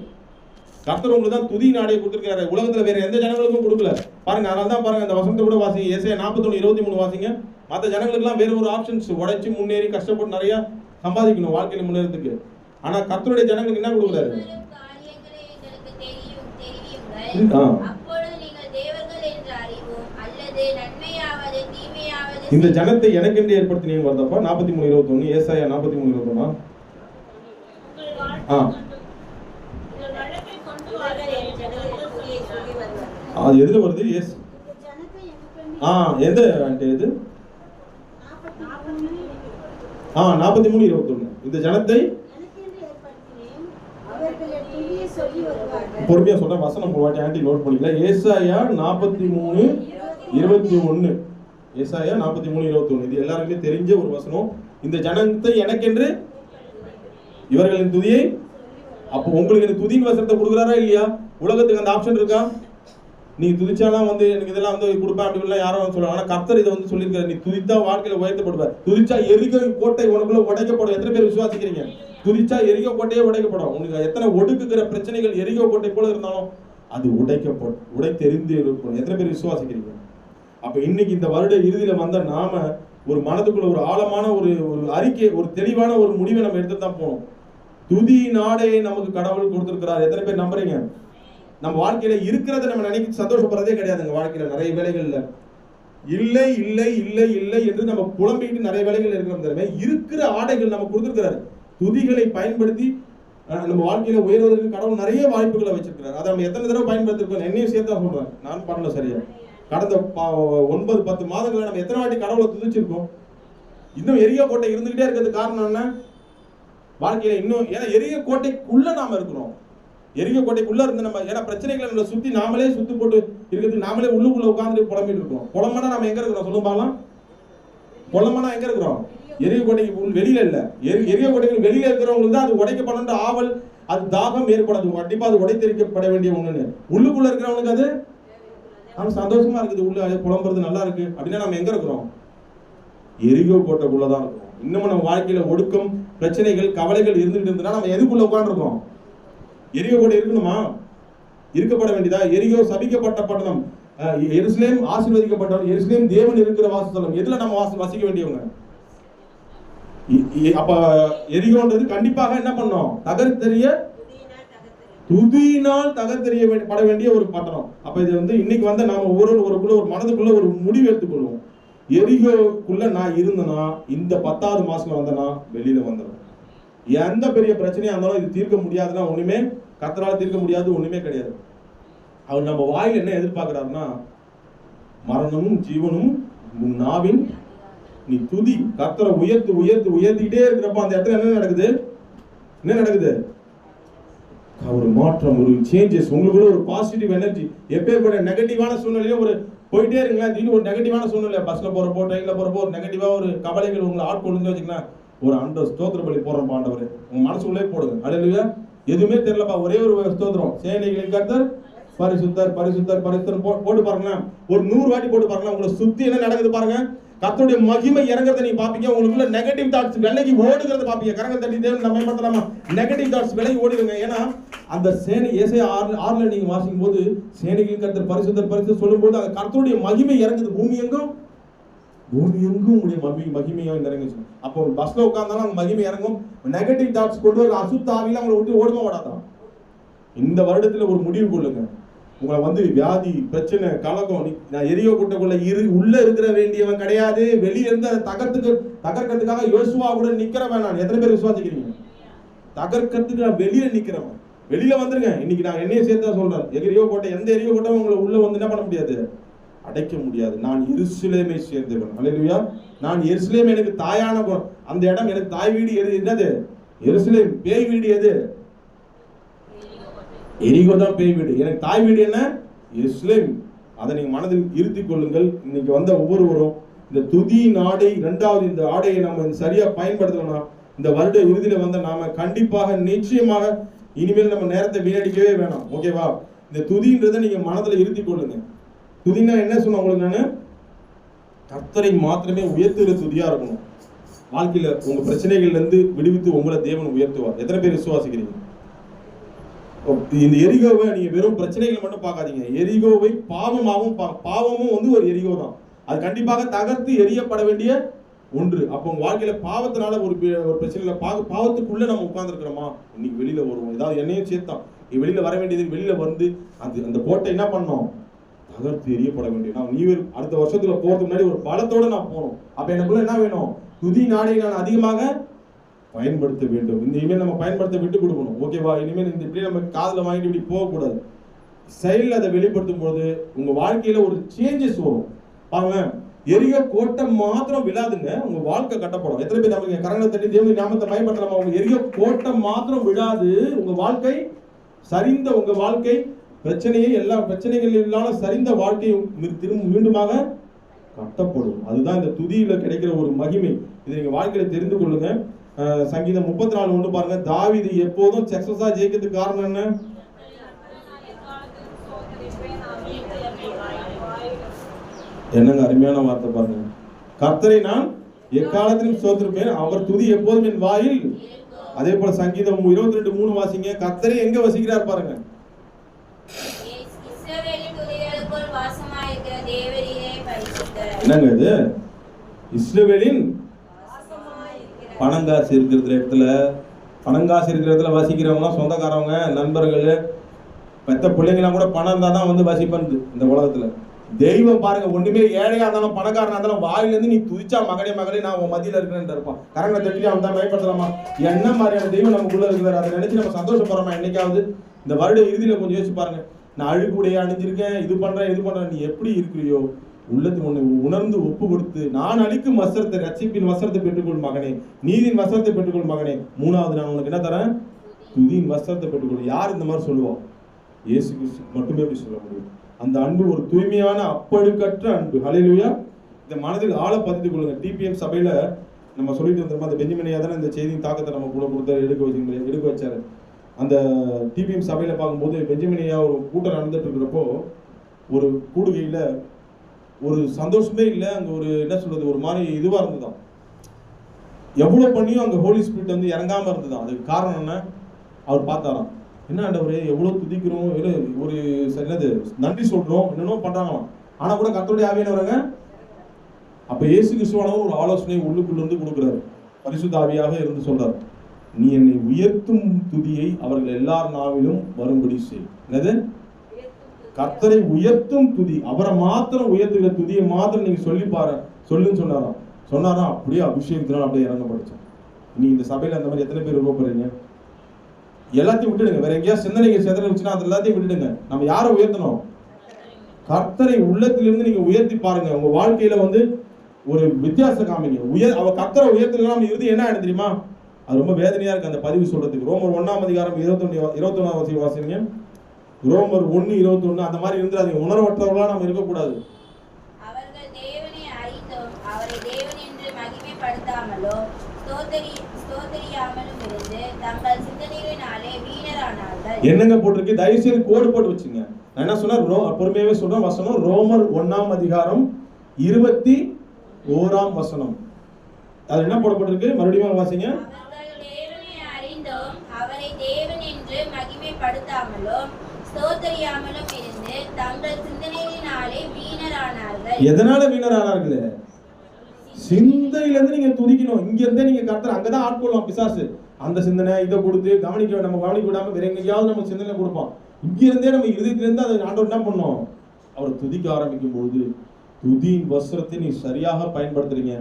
கர்த்தர் உங்களுக்கு தான் துதி நாடையை கொடுத்திருக்காரு. உலகத்துல வேற எந்த ஜனங்களுக்கும் கொடுக்கல. பாருங்க, அதனால தான் பாருங்க அந்த வசனத்தை கூட வாசிங்க. ஏசாயா 41:23 வாசிங்க. மற்ற ஜனங்களுக்கு எல்லாம் வேற ஒரு ஆப்ஷன்ஸ், உடைச்சு முன்னேறி கஷ்டப்பட்டு நிறைய சம்பாதிக்கணும் வாழ்க்கையில முன்னேறதுக்கு. ஆனா கர்த்தருடைய ஜனங்களுக்கு என்ன கொடுக்குறாரு? அப்பொழுது நீங்கள் தேவர்கள் என்று அறிவோம், அல்லது நன்மையாவது தீமையாவது இந்த ஜனத்தை எனக்கென்று ஏற்படுத்தினேன் வருதப்பா 43:21. ஏசாயா 43:21. அது எதுல வருது? எஸ். எது எது? 43:21. இந்த ஜனத்தை பொறுமையா சொல்றேன், வசனம் ஒரு வாட்டி ஆண்டி நோட் பண்ணிக்கல. ஏசாயா 43:21. ஏசாயா 43:21. இது எல்லாருக்குமே தெரிஞ்ச ஒரு வசனம். இந்த ஜனத்தை எனக்கென்று இவர்களின் துதியை. அப்போ உங்களுக்கு இந்த துதியின் வசனத்தை கொடுக்குறாரா இல்லையா? உலகத்துக்கு அந்த ஆப்ஷன் இருக்கா? நீ துதிச்சாலாம் வந்து எனக்கு இதெல்லாம் வந்து கொடுப்பேன் அப்படிலாம் யாரும் சொல்லுவாங்க. ஆனா கர்த்தர் இதை வந்து சொல்லியிருக்காரு, நீ துதித்தா வாழ்க்கையில உயர்த்தப்படுவ. துதிச்சா எரிகோ கோட்டை உனக்குள்ள உடைக்கப்படும். எத்தனை பேர் விசுவாசிக்கிறீங்க? துதிச்சா எரிகோ கோட்டையே உடைக்கப்படும். உனக்கு எத்தனை ஒடுக்குகிற பிரச்சனைகள் எரிகோ கோட்டை போல இருந்தாலும் அது உடைத்தெறிந்து இருக்கும். எத்தனை பேர் விசுவாசிக்கிறீங்க? அப்ப இன்னைக்கு இந்த வருட இறுதியில வந்த நாம ஒரு மனதுக்குள்ள ஒரு ஆழமான ஒரு அறிக்கை, ஒரு தெளிவான ஒரு முடிவை நம்ம எடுத்து தான் போகணும். துதி நாடே நமக்கு கடவுள் கொடுத்திருக்கிறார். எத்தனை பேர் நம்புறீங்க? நம்ம வாழ்க்கையில இருக்கிறத நம்ம நினைக்க சந்தோஷப்படுறதே கிடையாதுங்க. வாழ்க்கையில நிறைய வேலைகள்ல இல்லை இல்லை இல்லை இல்லை என்று நம்ம புலம்பிட்டு நிறைய வேலைகள் இருக்கிற இருக்கிற ஆடைகள் நம்ம கொடுத்திருக்கிறாரு. துதிகளை பயன்படுத்தி நம்ம வாழ்க்கையில உயர்வதற்கு கடவுள் நிறைய வாய்ப்புகளை வச்சிருக்கிறார். அதை நம்ம எத்தனை தடவை பயன்படுத்திருக்கோம்? என்னையும் சேர்த்தா சொல்றேன், நான் பண்ணல சரியா. கடந்த 9-10 மாதங்களை நம்ம எத்தனை வாட்டி கடவுளை துதிச்சிருக்கோம்? இன்னும் எரிய கோட்டை இருந்துகிட்டே இருக்கிறது காரணம் என்ன? வாழ்க்கையில இன்னும் ஏன்னா எரிய கோட்டைக்குள்ள நாம இருக்கிறோம். எரிய கோட்டைக்குள்ள இருந்து நம்ம ஏன்னா பிரச்சனைகளை நம்ம சுத்தி நாமளே சுத்தி போட்டு இருக்கிறது, நாமளே உள்ளுக்குள்ள உட்கார்ந்து புலம்பிட்டு இருக்கோம். புலம்பனா நம்ம எங்க இருக்கிறோம் சொல்லுங்க பார்க்கலாம். புலம்பனா எங்க இருக்கிறோம்? எரிய கோட்டைக்கு வெளியில இல்ல. எரிய கோட்டைக்கு வெளியில இருக்கிறவங்களுக்கு தான் அது உடைக்கப்படணுன்ற ஆவல், அது தாகம் ஏற்படாது. கண்டிப்பா அது உடைத்தெரிக்கப்பட வேண்டிய ஒண்ணுன்னு. உள்ளுக்குள்ள இருக்கிறவனுக்கு அது நம்ம சந்தோஷமா இருக்குது, உள்ள புலம்புறது நல்லா இருக்கு அப்படின்னா நம்ம எங்க இருக்கிறோம்? எரிகோ கோட்டைக்குள்ளதான் இருக்கிறோம். இன்னமும் நம்ம வாழ்க்கையில ஒடுக்கம், பிரச்சனைகள், கவலைகள் இருந்துட்டு இருந்ததுன்னா நம்ம எதுக்குள்ள உட்காந்துருக்கோம்? எரிகோ கோட்டை இருக்கணுமா? இருக்கப்பட வேண்டியதா? எரிகோ சபிக்கப்பட்ட பட்டணம், எருசலேம் ஆசீர்வதிக்கப்பட்டவன், எருசலேம் தேவன் இருக்கிற வாசஸ்தலம். எதுல நம்ம வசிக்க வேண்டியவங்க? அப்ப எரிகோன்றது கண்டிப்பாக என்ன பண்ணோம்? துதியினால் தகர்த்தெறியப்பட வேண்டிய ஒரு பட்டணம். அப்ப இது வந்து இன்னைக்கு வந்து நாம ஒவ்வொருக்குள்ள ஒரு மனதுக்குள்ள ஒரு முடிவு எடுத்துக்கொள்வோம். எரிகோக்குள்ள நான் இருந்தேன்னா இந்த 10வது மாசம் வந்தேன்னா வெளியில வந்துடும். எந்த பெரிய பிரச்சனையா இருந்தாலும் இது தீர்க்க முடியாதுன்னா ஒண்ணுமே கர்த்தரால தீர்க்க முடியாது, ஒண்ணுமே கிடையாது. அவர் நம்ம வாயில் என்ன எதிர்பார்க்கிறாருன்னா மரணமும் ஜீவனும் நாவின் நீ துதி. கர்த்தரை உயர்த்து உயர்த்து உயர்த்திக்கிட்டே இருக்கிறப்ப அந்த இடத்துல என்ன நடக்குது? என்ன நடக்குது? ஒரு மாற்றம், ஒரு சேஞ்சஸ், உங்களுக்குள்ள ஒரு பாசிட்டிவ் எனர்ஜி. எப்பேற்பட்ட நெகட்டிவான சூழ்நிலையும் ஒரு போயிட்டே இருங்களேன், திடீர்னு ஒரு நெகட்டிவான சூழ்நிலை, பஸ்ல போறப்போ ட்ரெயின்ல போறப்போ ஒரு நெகட்டிவா ஒரு கவலைகள் உங்களை ஆட்கொண்டு வச்சுக்கலாம். ஒரு 100 ஸ்தோத்திர பலி போடுறோம் ஆண்டவரே, உங்க மனசுக்குள்ளே போடுங்க. அல்லேலூயா. எதுவுமே தெரியலப்பா, ஒரே ஒரு ஸ்தோத்திரம், சேனைகளின் கர்த்தர் பரிசுத்தர் பரிசுத்தர் பரிசுத்தர் போட்டு பாருங்க. ஒரு 100 வாட்டி போட்டு பாருங்க. உங்களை சுத்தி என்ன நடக்குது பாருங்க. கர்த்தருடைய மகிமை இறங்குறத நீங்க பாப்பீங்க. உங்களுக்குள்ள நெகட்டிவ் தாட்ஸ் விலகி ஓடுகிறத பாப்பீங்க. கரங்கள் தட்டி தேவன் நம்ம ஏற்படுத்தலாமா? நெகட்டிவ் தாட்ஸ் விலகி ஓடிடுங்க. ஏன்னா அந்த சேனை ஏசாயா 6:6 நீங்க வாசிக்கும் போது சேனைகளின் கர்த்தர் பரிசுத்தர் பரிசுத்தர் சொல்லும்போது அந்த கர்த்தருடைய மகிமை இறங்குது. பூமி எங்கும் உங்களுடைய மகிமையா இறங்குச்சு. அப்போ பஸ்ல உட்கார்ந்தாலும் அந்த மகிமை இறங்கும். நெகட்டிவ் தாட்ஸ் கொண்டு வர அசுத்த ஆவியில அவங்களை விட்டு ஓடுமா ஓடாதான்? இந்த வருடத்துல ஒரு முடிவு கொள்ளுங்க. உங்களை வந்து வியாதி, பிரச்சனை, கலக்கம், நான் எரியோ கூட்டக்குள்ள உள்ள இருக்கிற வேண்டியவன் கிடையாது. வெளியே இருந்து அதை தகர்க்கிறதுக்காக யோசுவா கூட நிக்கிறவன். நான் எத்தனை பேர் விசுவாசிக்கிறீங்க? தகர்க்கிறதுக்கு நான் வெளியில நிக்கிறவன். வெளியில வந்துருங்க. இன்னைக்கு நான் என்னைய சேர்த்து சொல்றேன். எரியோ கோட்டை, எந்த எரியோ கோட்டை உங்களை உள்ள வந்து என்ன பண்ண முடியாது? அடைக்க முடியாது. நான் எருசலேமை சேர்ந்தவன். அல்லேலூயா. நான் எருசலேம் எனக்கு தாயான அந்த இடம், எனக்கு தாய் வீடு எது? என்னது? எருசலேம். பேய் வீடு எது? எரிகோ தான் பேய் வீடு. எனக்கு தாய் வீடு என்ன? எருசலேம். அதை நீங்க மனதில் இருத்திக் கொள்ளுங்கள். இன்னைக்கு வந்த ஒவ்வொருவரும் இந்த துதி நாடை, 2வது இந்த ஆடையை நம்ம சரியா பயன்படுத்தணும்னா இந்த வருட இறுதியில வந்த நாம கண்டிப்பாக நிச்சயமாக இனிமேல் நம்ம நேரத்தை வீணடிக்கவே வேணாம். ஓகேவா? இந்த துதின்றதை நீங்க மனதில் இருத்திக் கொள்ளுங்க. துதினா என்ன சொன்ன உங்களுக்கு? நான் கர்த்தரை மாத்திரமே உயர்த்துகிற துதியா இருக்கணும். வாழ்க்கையில உங்க பிரச்சனைகள்ல இருந்து விடுவித்து உங்களை தேவன் உயர்த்துவார். எத்தனை பேர் விசுவாசிக்கிறீங்க? இந்த எரிகோவை நீங்க வெறும் பிரச்சனைகள் மட்டும் பார்க்காதீங்க. எரிகோவை பாவமும் வந்து ஒரு எரிகோ தான். அது கண்டிப்பாக தகர்த்து எரியப்பட வேண்டிய ஒன்று. அப்போ உங்க வாழ்க்கையில பாவத்தினால ஒரு பிரச்சனையில பாவத்துக்குள்ள நம்ம உட்கார்ந்து இருக்கிறோமா? இன்னைக்கு வெளியில வருவோம். ஏதாவது என்னையும் சேர்த்தான் வெளியில வர வேண்டியது வெளியில வந்து அந்த கோட்டை என்ன பண்ணோம்? தகர்த்து எரியப்பட வேண்டிய நான் நியூ இயர் அடுத்த வருஷத்துல போறதுக்கு முன்னாடி ஒரு பலத்தோட நான் போகணும். அப்ப எனக்குள்ள என்ன வேணும்? துதி நாடை நான் அதிகமாக பயன்படுத்த வேண்டும். இனிமேல் நம்ம பயன்படுத்த விட்டு கொடுக்கணும். ஓகேவா? இனிமேல் இந்த இப்படி நம்ம காதுல வாங்கிட்டு இப்படி போகக்கூடாது. செயல் அதை வெளிப்படுத்தும் போது உங்க வாழ்க்கையில ஒரு சேஞ்சஸ் வரும். பாருங்க, எரிய கோட்டை மாத்திரம் விழாதுங்க, உங்க வாழ்க்கை கட்டப்படும். எத்தனை பேர் நமக்கு கரங்களை தட்டி தேவனுடைய நாமத்தை பயன்படுத்தலாமா? உங்க எரிய கோட்டை மாத்திரம் விழாது, உங்க வாழ்க்கை சரிந்த உங்க வாழ்க்கை பிரச்சனையை எல்லா பிரச்சனைகள் இல்லாம சரிந்த வாழ்க்கையை திரும்ப மீண்டுமாக கட்டப்படும். அதுதான் இந்த துதியில கிடைக்கிற ஒரு மகிமை. இதை நீங்க வாழ்க்கையில தெரிந்து கொள்ளுங்க. சங்கீதம் 34:1 பாருங்க. தாவீது எப்போதும் சக்சஸா ஜெயிக்கிறதுக்கு காரணம் என்ன? என்னங்க அருமையான வார்த்தை பாருங்க. கர்த்தரை நான் எக்காலத்திலும் ஸ்தோத்திரிப்பேன், அவர் துதி எப்போதும் என் வாயில். அதே போல சங்கீதம் 22:3 வாசிங்க. கர்த்தரை எங்க வசிக்கிறார் பாருங்க. என்னங்க இது? இஸ்ரவேலின் பணங்காசு இருக்கிற இடத்துல, பணங்காசு இருக்கிற இடத்துல வசிக்கிறவங்க சொந்தக்காரவங்க, நண்பர்கள், பெத்த பிள்ளைங்களாம் கூட பணம் இருந்தா தான் வந்து வசிப்பது இந்த உலகத்துல. தெய்வம் பாருங்க, ஒண்ணுமே ஏழையா இருந்தாலும் பணக்காரனா இருந்தாலும் வாயில இருந்து நீ துதிச்சா மகனே மகளே நான் உன் மத்தியில இருக்கிறேன்னு இருப்பான். கரங்களை தட்டி அவன் தான் பயன்படுத்தலாமா? என்ன மாதிரியான தெய்வம் நமக்குள்ள இருக்கிறார், அதை நினைச்சு நம்ம சந்தோஷப்படுறோமா? என்னைக்காவது இந்த வருட இறுதியில கொஞ்சம் யோசிச்சு பாருங்க. நான் அழுக்குடைய அணிஞ்சிருக்கேன், இது பண்றேன், நீ எப்படி இருக்கிறியோ உள்ளத்து ஒண்ணு உணர்ந்து ஒப்பு கொடுத்து, நான் அளிக்கும் வஸ்திரத்தை, ரட்சிப்பின் வஸ்திரத்தை பெற்றுக்கொள் மகனே, நீதியின் வஸ்திரத்தை பெற்றுக்கொள் மகனே, மூணாவது நான் உனக்கு என்ன தரேன்? துதியின் வஸ்திரத்தை பெற்றுக்கொள். யார் இந்த மாதிரி சொல்லுவா? இயேசு கிறிஸ்து மட்டுமே அப்படி சொல்ல முடியும். அந்த அன்பு ஒரு தூய்மையான அப்பழுக்கற்ற அன்பு. ஹல்லேலூயா. இந்த மனதில் ஆழ பதித்துக் கொள்ளுங்க. டிபிஎம் சபையில நம்ம சொல்லிட்டு வந்தோம், அந்த பெஞ்சமின் ஐயா தானே இந்த செய்தியின் தாக்கத்தை நம்ம கூட கொடுத்தாரு, எடுக்க வச்சாரு. அந்த டிபிஎம் சபையில பார்க்கும்போது பெஞ்சமின் ஐயா ஒரு கூட்டம் நடந்துட்டு இருக்கிறப்போ ஒரு கூடுகையில ஒரு சந்தோஷமே இல்லை. அங்க ஒரு என்ன சொல்றது, ஒரு மாதிரி இதுவா இருந்துதான். எவ்வளவு பண்ணியும் அங்க ஹோலி ஸ்பிரிட் வந்து இறங்காம இருந்துதான். அதுக்கு காரணம் என்ன? அவர் பார்த்தாராம். என்ன ஆண்டவரே, எவ்வளவு துதிக்கிறோம், ஒரு என்னது நன்றி சொல்றோம், என்னென்னும் பண்றாங்களாம், ஆனா கூட கர்த்தருடைய ஆவியானவரங்க. அப்ப இயேசு கிறிஸ்துவானவர் ஒரு ஆலோசனை உள்ளுக்குள்ள இருந்து கொடுக்கிறாரு. பரிசுத்த ஆவியாக இருந்து சொல்றாரு, நீ என்னை உயர்த்தும் துதியை அவர்கள் எல்லார் நாவிலும் வரும்படி செய். என்னது? கர்த்தரை உயர்த்தும் துதி, அவரை மாத்திரம் உயர்த்துகிற துதியை மாத்திரம் நீங்க சொல்லி பாரு, சொல்லுன்னு சொன்னாராம். அப்படியே அபிஷேகத்தினால் அப்படியே இறங்கப்படுச்சோம். நீ இந்த சபையில அந்த மாதிரி எத்தனை பேர் விருப்பப்படுறீங்க? எல்லாத்தையும் விட்டுடுங்க. வேற எங்கேயாவது சிந்தனைகள் சிதறச்சுன்னா அது எல்லாத்தையும் விட்டுடுங்க. நம்ம யாரை உயர்த்தணும்? கர்த்தரை உள்ளத்திலிருந்து நீங்க உயர்த்தி பாருங்க. உங்க வாழ்க்கையில வந்து ஒரு வித்தியாசம் காமிங்க. அவ கர்த்தரை உயர்த்தலாம், நம்ம இறுதி என்ன ஆயிடும் தெரியுமா? அது ரொம்ப வேதனையா இருக்கு அந்த பதிவு சொல்றதுக்கு. ரோமர் 1:21 வாசிங்க. ரோமர் 1:21 அந்த மாதிரி இருந்துடாதீங்க. உணர்வற்றவர்களா நம்ம இருக்கக்கூடாது. அவர்கள் தேவனை அறிந்தும் அவரை தேவன் என்று மகிமைப்படுத்தாமலோ ஸ்தோத்திரியாமலும் இருந்து தங்கள் சிந்தனைகளினாலே வீணரானார்கள். என்னங்க போட்டிருக்கு? தயவு செய்து கோடு போட்டு வச்சுங்க. நான் என்ன சொன்னா பொறுமையாவே சொல்றேன். வசனம் ரோமர் 1:21 அது என்ன போடப்பட்டிருக்கு? மறுபடியும் வாசிங்க. அவர்கள் தேவனை அறிந்தும் அவரை தேவன் என்று மகிமைப்படுத்தாமலும் ஸ்தோத்திரியாமலும் இருந்து தங்கள் சிந்தனைகளினாலே வீணரானார்கள். எதனால வீணரானார்கள்? சிந்தையில இருந்து நீங்க துதிக்கணும். இங்க இருந்தே நீங்க கர்த்தர் அங்கதான் ஆட்கொள்ளலாம் பிசாசு. அந்த சிந்தனை இதை கொடுத்து நம்ம கவனிக்க விடாம வேற எங்கேயாவது நம்ம சிந்தனை கொடுப்போம். இங்க இருந்தே நம்ம இருதயத்துல இருந்து அதை ஆண்டவர் என்ன பண்ணோம்? அவர் துதிக்க ஆரம்பிக்கும் பொழுது துதி வஸ்திரத்தை நீ சரியாக பயன்படுத்துறீங்க.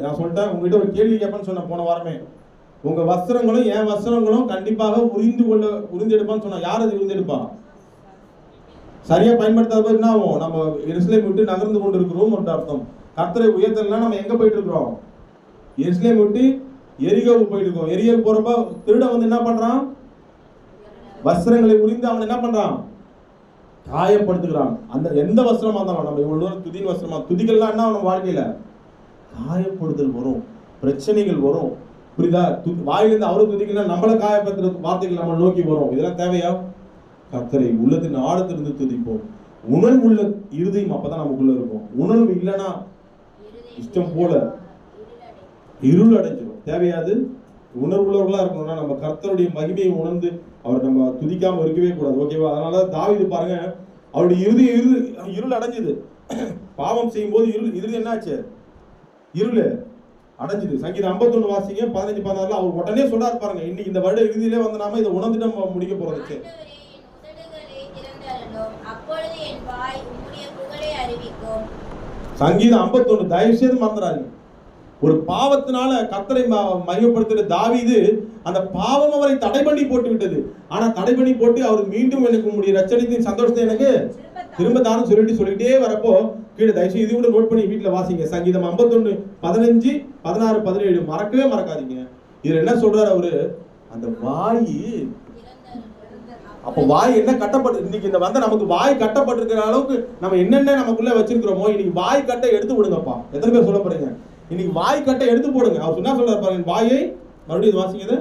நான் சொல்லிட்டேன், உங்ககிட்ட ஒரு கேள்வி கேட்பேன்னு சொன்ன போன வாரமே. உங்க வஸ்திரங்களும் என் வஸ்திரங்களும் கண்டிப்பாக உறிந்தெடுப்பான்னு சொன்னா யார் அது உறிந்தெடுப்பா? சரியா பயன்படுத்தாத என்ன ஆகும்? நம்ம எருசலேம் விட்டு நகர்ந்து கொண்டு இருக்கிறோம் என்று அர்த்தம். கர்த்தரை உயர்த்தலைன்னா நம்ம எங்க போயிட்டு இருக்கிறோம்? எருசலேம் விட்டு எரிகோவுக்கு போயிட்டு இருக்கோம். எரிகோவுக்கு போறப்ப திருட வந்து என்ன பண்றான்? வஸ்திரங்களை உரிந்து அவன் என்ன பண்றான்? காயப்படுத்துகிறான். அந்த எந்த வஸ்திரமா இருந்தாலும் நம்ம இவ்வளவு தூரம் துதியின் வஸ்திரமா துதிகள்லாம் என்ன ஆகும்? வாழ்க்கையில காயப்படுதல் வரும், பிரச்சனைகள் வரும். புரியுதா? வாயிலிருந்து அவரு துதிக்கலாம், நம்மளை காயப்படுத்துற வார்த்தைகள் நம்ம நோக்கி வரும். இதெல்லாம் தேவையா? கர்த்தரை உள்ளத்தின் ஆழத்திலிருந்து துதிப்போம். உணர்வு உள்ள இருதயம் அப்பதான் நமக்குள்ள இருக்கும். உணர்வு இல்லைன்னா இஷ்டம் போல இருள் அடைஞ்சிடும். தேவையாது? உணர்வுள்ளவர்களா இருக்கணும்னா நம்ம கர்த்தருடைய மகிமையை உணர்ந்து அவர் நம்ம துதிக்காம இருக்கவே கூடாது. ஓகேவா? அதனால தாவீது பாருங்க, அவருடைய இருள் அடைஞ்சது. பாவம் செய்யும் போது இருள் என்னாச்சு? இருள் அடைஞ்சது. சங்கீதம் 51 வாசிங்க 15-16 அவர் உடனே சொல்றாரு பாருங்க, இன்னைக்கு இந்த வருட இறுதியிலே வந்து நாம இதை உணர்ந்து நம்ம முடிக்க போறோம். அப்பொழுது என் வாய் உம்முடைய சங்கீதம் 51 தயவு செய்து மறந்துடாதீங்க. ஒரு பாவத்தினால கர்த்தரை மையப்படுத்துகிற தாவீது, அந்த பாவம் அவரை தடை பண்ணி போட்டு விட்டது. ஆனா தடை பண்ணி போட்டு அவர் மீண்டும் எனக்கு உங்களுடைய ரட்சணியத்தின் சந்தோஷத்தை எனக்கு திரும்ப தானும் சொல்லிட்டே வரப்போ கீழே தயவுசெய்து இது கூட நோட் பண்ணி வீட்டுல வாசிங்க. சங்கீதம் 51 15 16 17 மறக்கவே மறக்காதீங்க. இதுல என்ன சொல்றாரு அவரு, அந்த வாய், அப்ப வாய் என்ன கட்டப்பட்டு இன்னைக்கு இந்த நமக்கு வாய் கட்டப்பட்டிருக்கிற அளவுக்கு நம்ம என்னென்ன நமக்குள்ள வச்சிருக்கிறோமோ, இன்னைக்கு வாய் கட்டை எடுத்து விடுங்கப்பா. எத்தனை பேர் சொல்ல போறீங்க? இன்னைக்கு வாய் கட்டை எடுத்து போடுங்க. அவர் சொன்னா சொல்றாரு பாருங்க, வாயை மறுபடியும் வாசிங்க.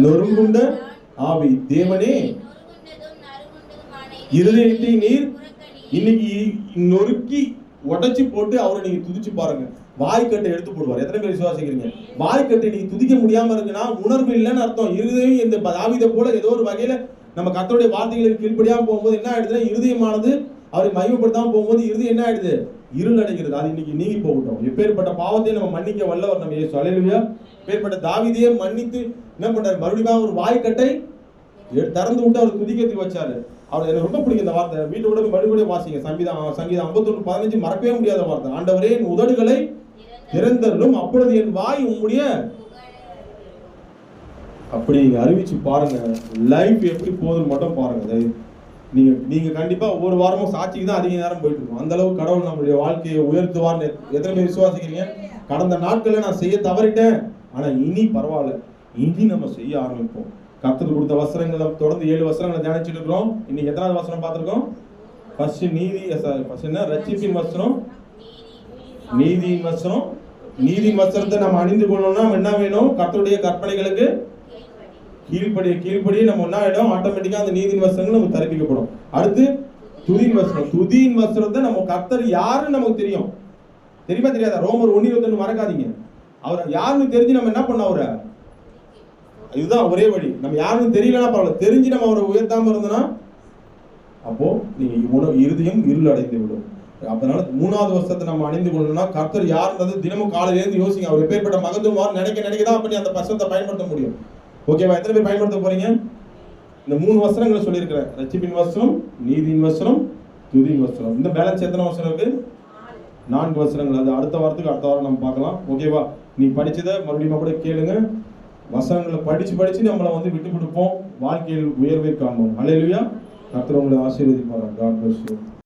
நொறுங்குண்ட ஆவி தேவனே, இருதயத்தை நீர் இன்னைக்கு நொறுக்கி உடைச்சு போட்டு அவரை நீங்க துதிச்சு பாருங்க. வாய்க்கட்டை எடுத்து போடுவார். எத்தனை பேர் விசுவாசிக்கிறீங்க? வாய்க்கட்டை நீங்க துதிக்க முடியாம இருக்குன்னா உணர்வு இல்லைன்னு அர்த்தம். இருதயம் இந்த தாவீதை போல ஏதோ ஒரு வகையில நம்ம கர்த்தருடைய வார்த்தைகளுக்கு கீழ்ப்படியாம போகும்போது என்ன ஆயிடுதுன்னா, இருதயமானது அவரை மையப்படுத்தாம போகும்போது இருதயம் என்ன ஆயிடுது, இருள் அடைகிறது. அது இன்னைக்கு நீங்கி போகட்டும். எப்பேற்பட்ட பாவத்தை நம்ம மன்னிக்க வல்லவர் நம்ம இயேசு. அல்லேலூயா. எப்பேற்பட்ட தாவீதையே மன்னித்து என்ன பண்றாரு, மறுபடியும் ஒரு வாய்க்கட்டை திறந்து விட்டு அவர் துதிக்கிறதுக்கு வச்சாரு. அவர் எனக்கு ரொம்ப பிடிக்கும் இந்த வார்த்தை. வீட்டு கூட மறுபடியும் வாசிங்க. சங்கீதம் 51 15 மறக்கவே முடியாத வார்த்தை. ஆண்டவரே என் உதடுகளை திறந்தருளும், அப்பொழுது என் வாய் உம்முடைய. அப்படி நீங்க அறிவிச்சு பாருங்க, லைஃப் எப்படி போகுதுன்னு மட்டும் பாருங்க. நீங்க கண்டிப்பா ஒவ்வொரு வாரமும் சாட்சிக்கு தான் அதிக நேரம் போயிட்டு இருக்கோம். அந்த அளவுக்கு கடவுள் நம்மளுடைய வாழ்க்கையை உயர்த்துவார்னு எத்தனை பேர் விசுவாசிக்கிறீங்க? கடந்த நாட்கள்ல நான் செய்ய தவறிட்டேன், ஆனா இனி பரவாயில்ல, இனி நம்ம செய்ய ஆரம்பிப்போம். கர்த்தர் கொடுத்த வசனங்களை தொடர்ந்து 7 வசனங்களை தியானிச்சுட்டு இருக்கிறோம். இன்னைக்கு எத்தனாவது வசனம் பார்த்திருக்கோம்? ஃபர்ஸ்ட் என்ன? ரட்சிப்பின் வசனம், நீதியின் வசனம். நீதியின் வசனத்தை நம்ம அணிந்து கொள்ளணும்னா என்ன வேணும்? கர்த்தருடைய கற்பனைகளுக்கு கீழ்ப்படியே நம்ம என்ன ஆயிடும், ஆட்டோமேட்டிக்கா அந்த நீதியின் வசனங்கள் நமக்கு தரிப்பிக்கப்படும். அடுத்து துதியின் வசனம். துதியின் வசனத்தை நம்ம கர்த்தர் யாருன்னு நமக்கு தெரியும். தெரியுமா தெரியாதா? ரோமர் 1:21 மறக்காதீங்க. அவர் யாருன்னு தெரிஞ்சு நம்ம என்ன பண்ண, அவரை இதுதான் ஒரே வழி. நம்ம யாருன்னு தெரியலன்னா பரவாயில்ல, தெரிஞ்சு நம்ம அவரை உயர்த்தாம இருந்தோம்னா அப்போ நீங்க இருதயம் இருள் அடைந்து விடும். அதனால 3வது வருஷத்தை நம்ம அணிந்து கொள்ளணும்னா கர்த்தர் யாருன்றது தினமும் காலையில இருந்து யோசிங்க. அவர் எப்பேற்பட்ட மகத்துவம் நினைக்கதான் அப்படி அந்த வசனத்தை பயன்படுத்த முடியும். ஓகேவா? எத்தனை பேர் பயன்படுத்த போறீங்க? இந்த 3 வசனங்களை சொல்லியிருக்கிறேன். ரட்சிப்பின் வசனம், நீதியின் வசனம், துதியின் வசனம். இந்த பேலன்ஸ் எத்தனை வசனம் இருக்கு? 4 வசனங்கள். அது அடுத்த வாரம் நம்ம பார்க்கலாம். ஓகேவா? நீ படிச்சதை மறுபடியும் கூட கேளுங்க. வசனங்களை படிச்சு நம்மளை விட்டு கொடுப்போம். வாழ்க்கையில் உயர்வை காண்போம். அல்லேலூயா. கர்த்தர் உங்களை ஆசீர்வதிப்பார். God bless you.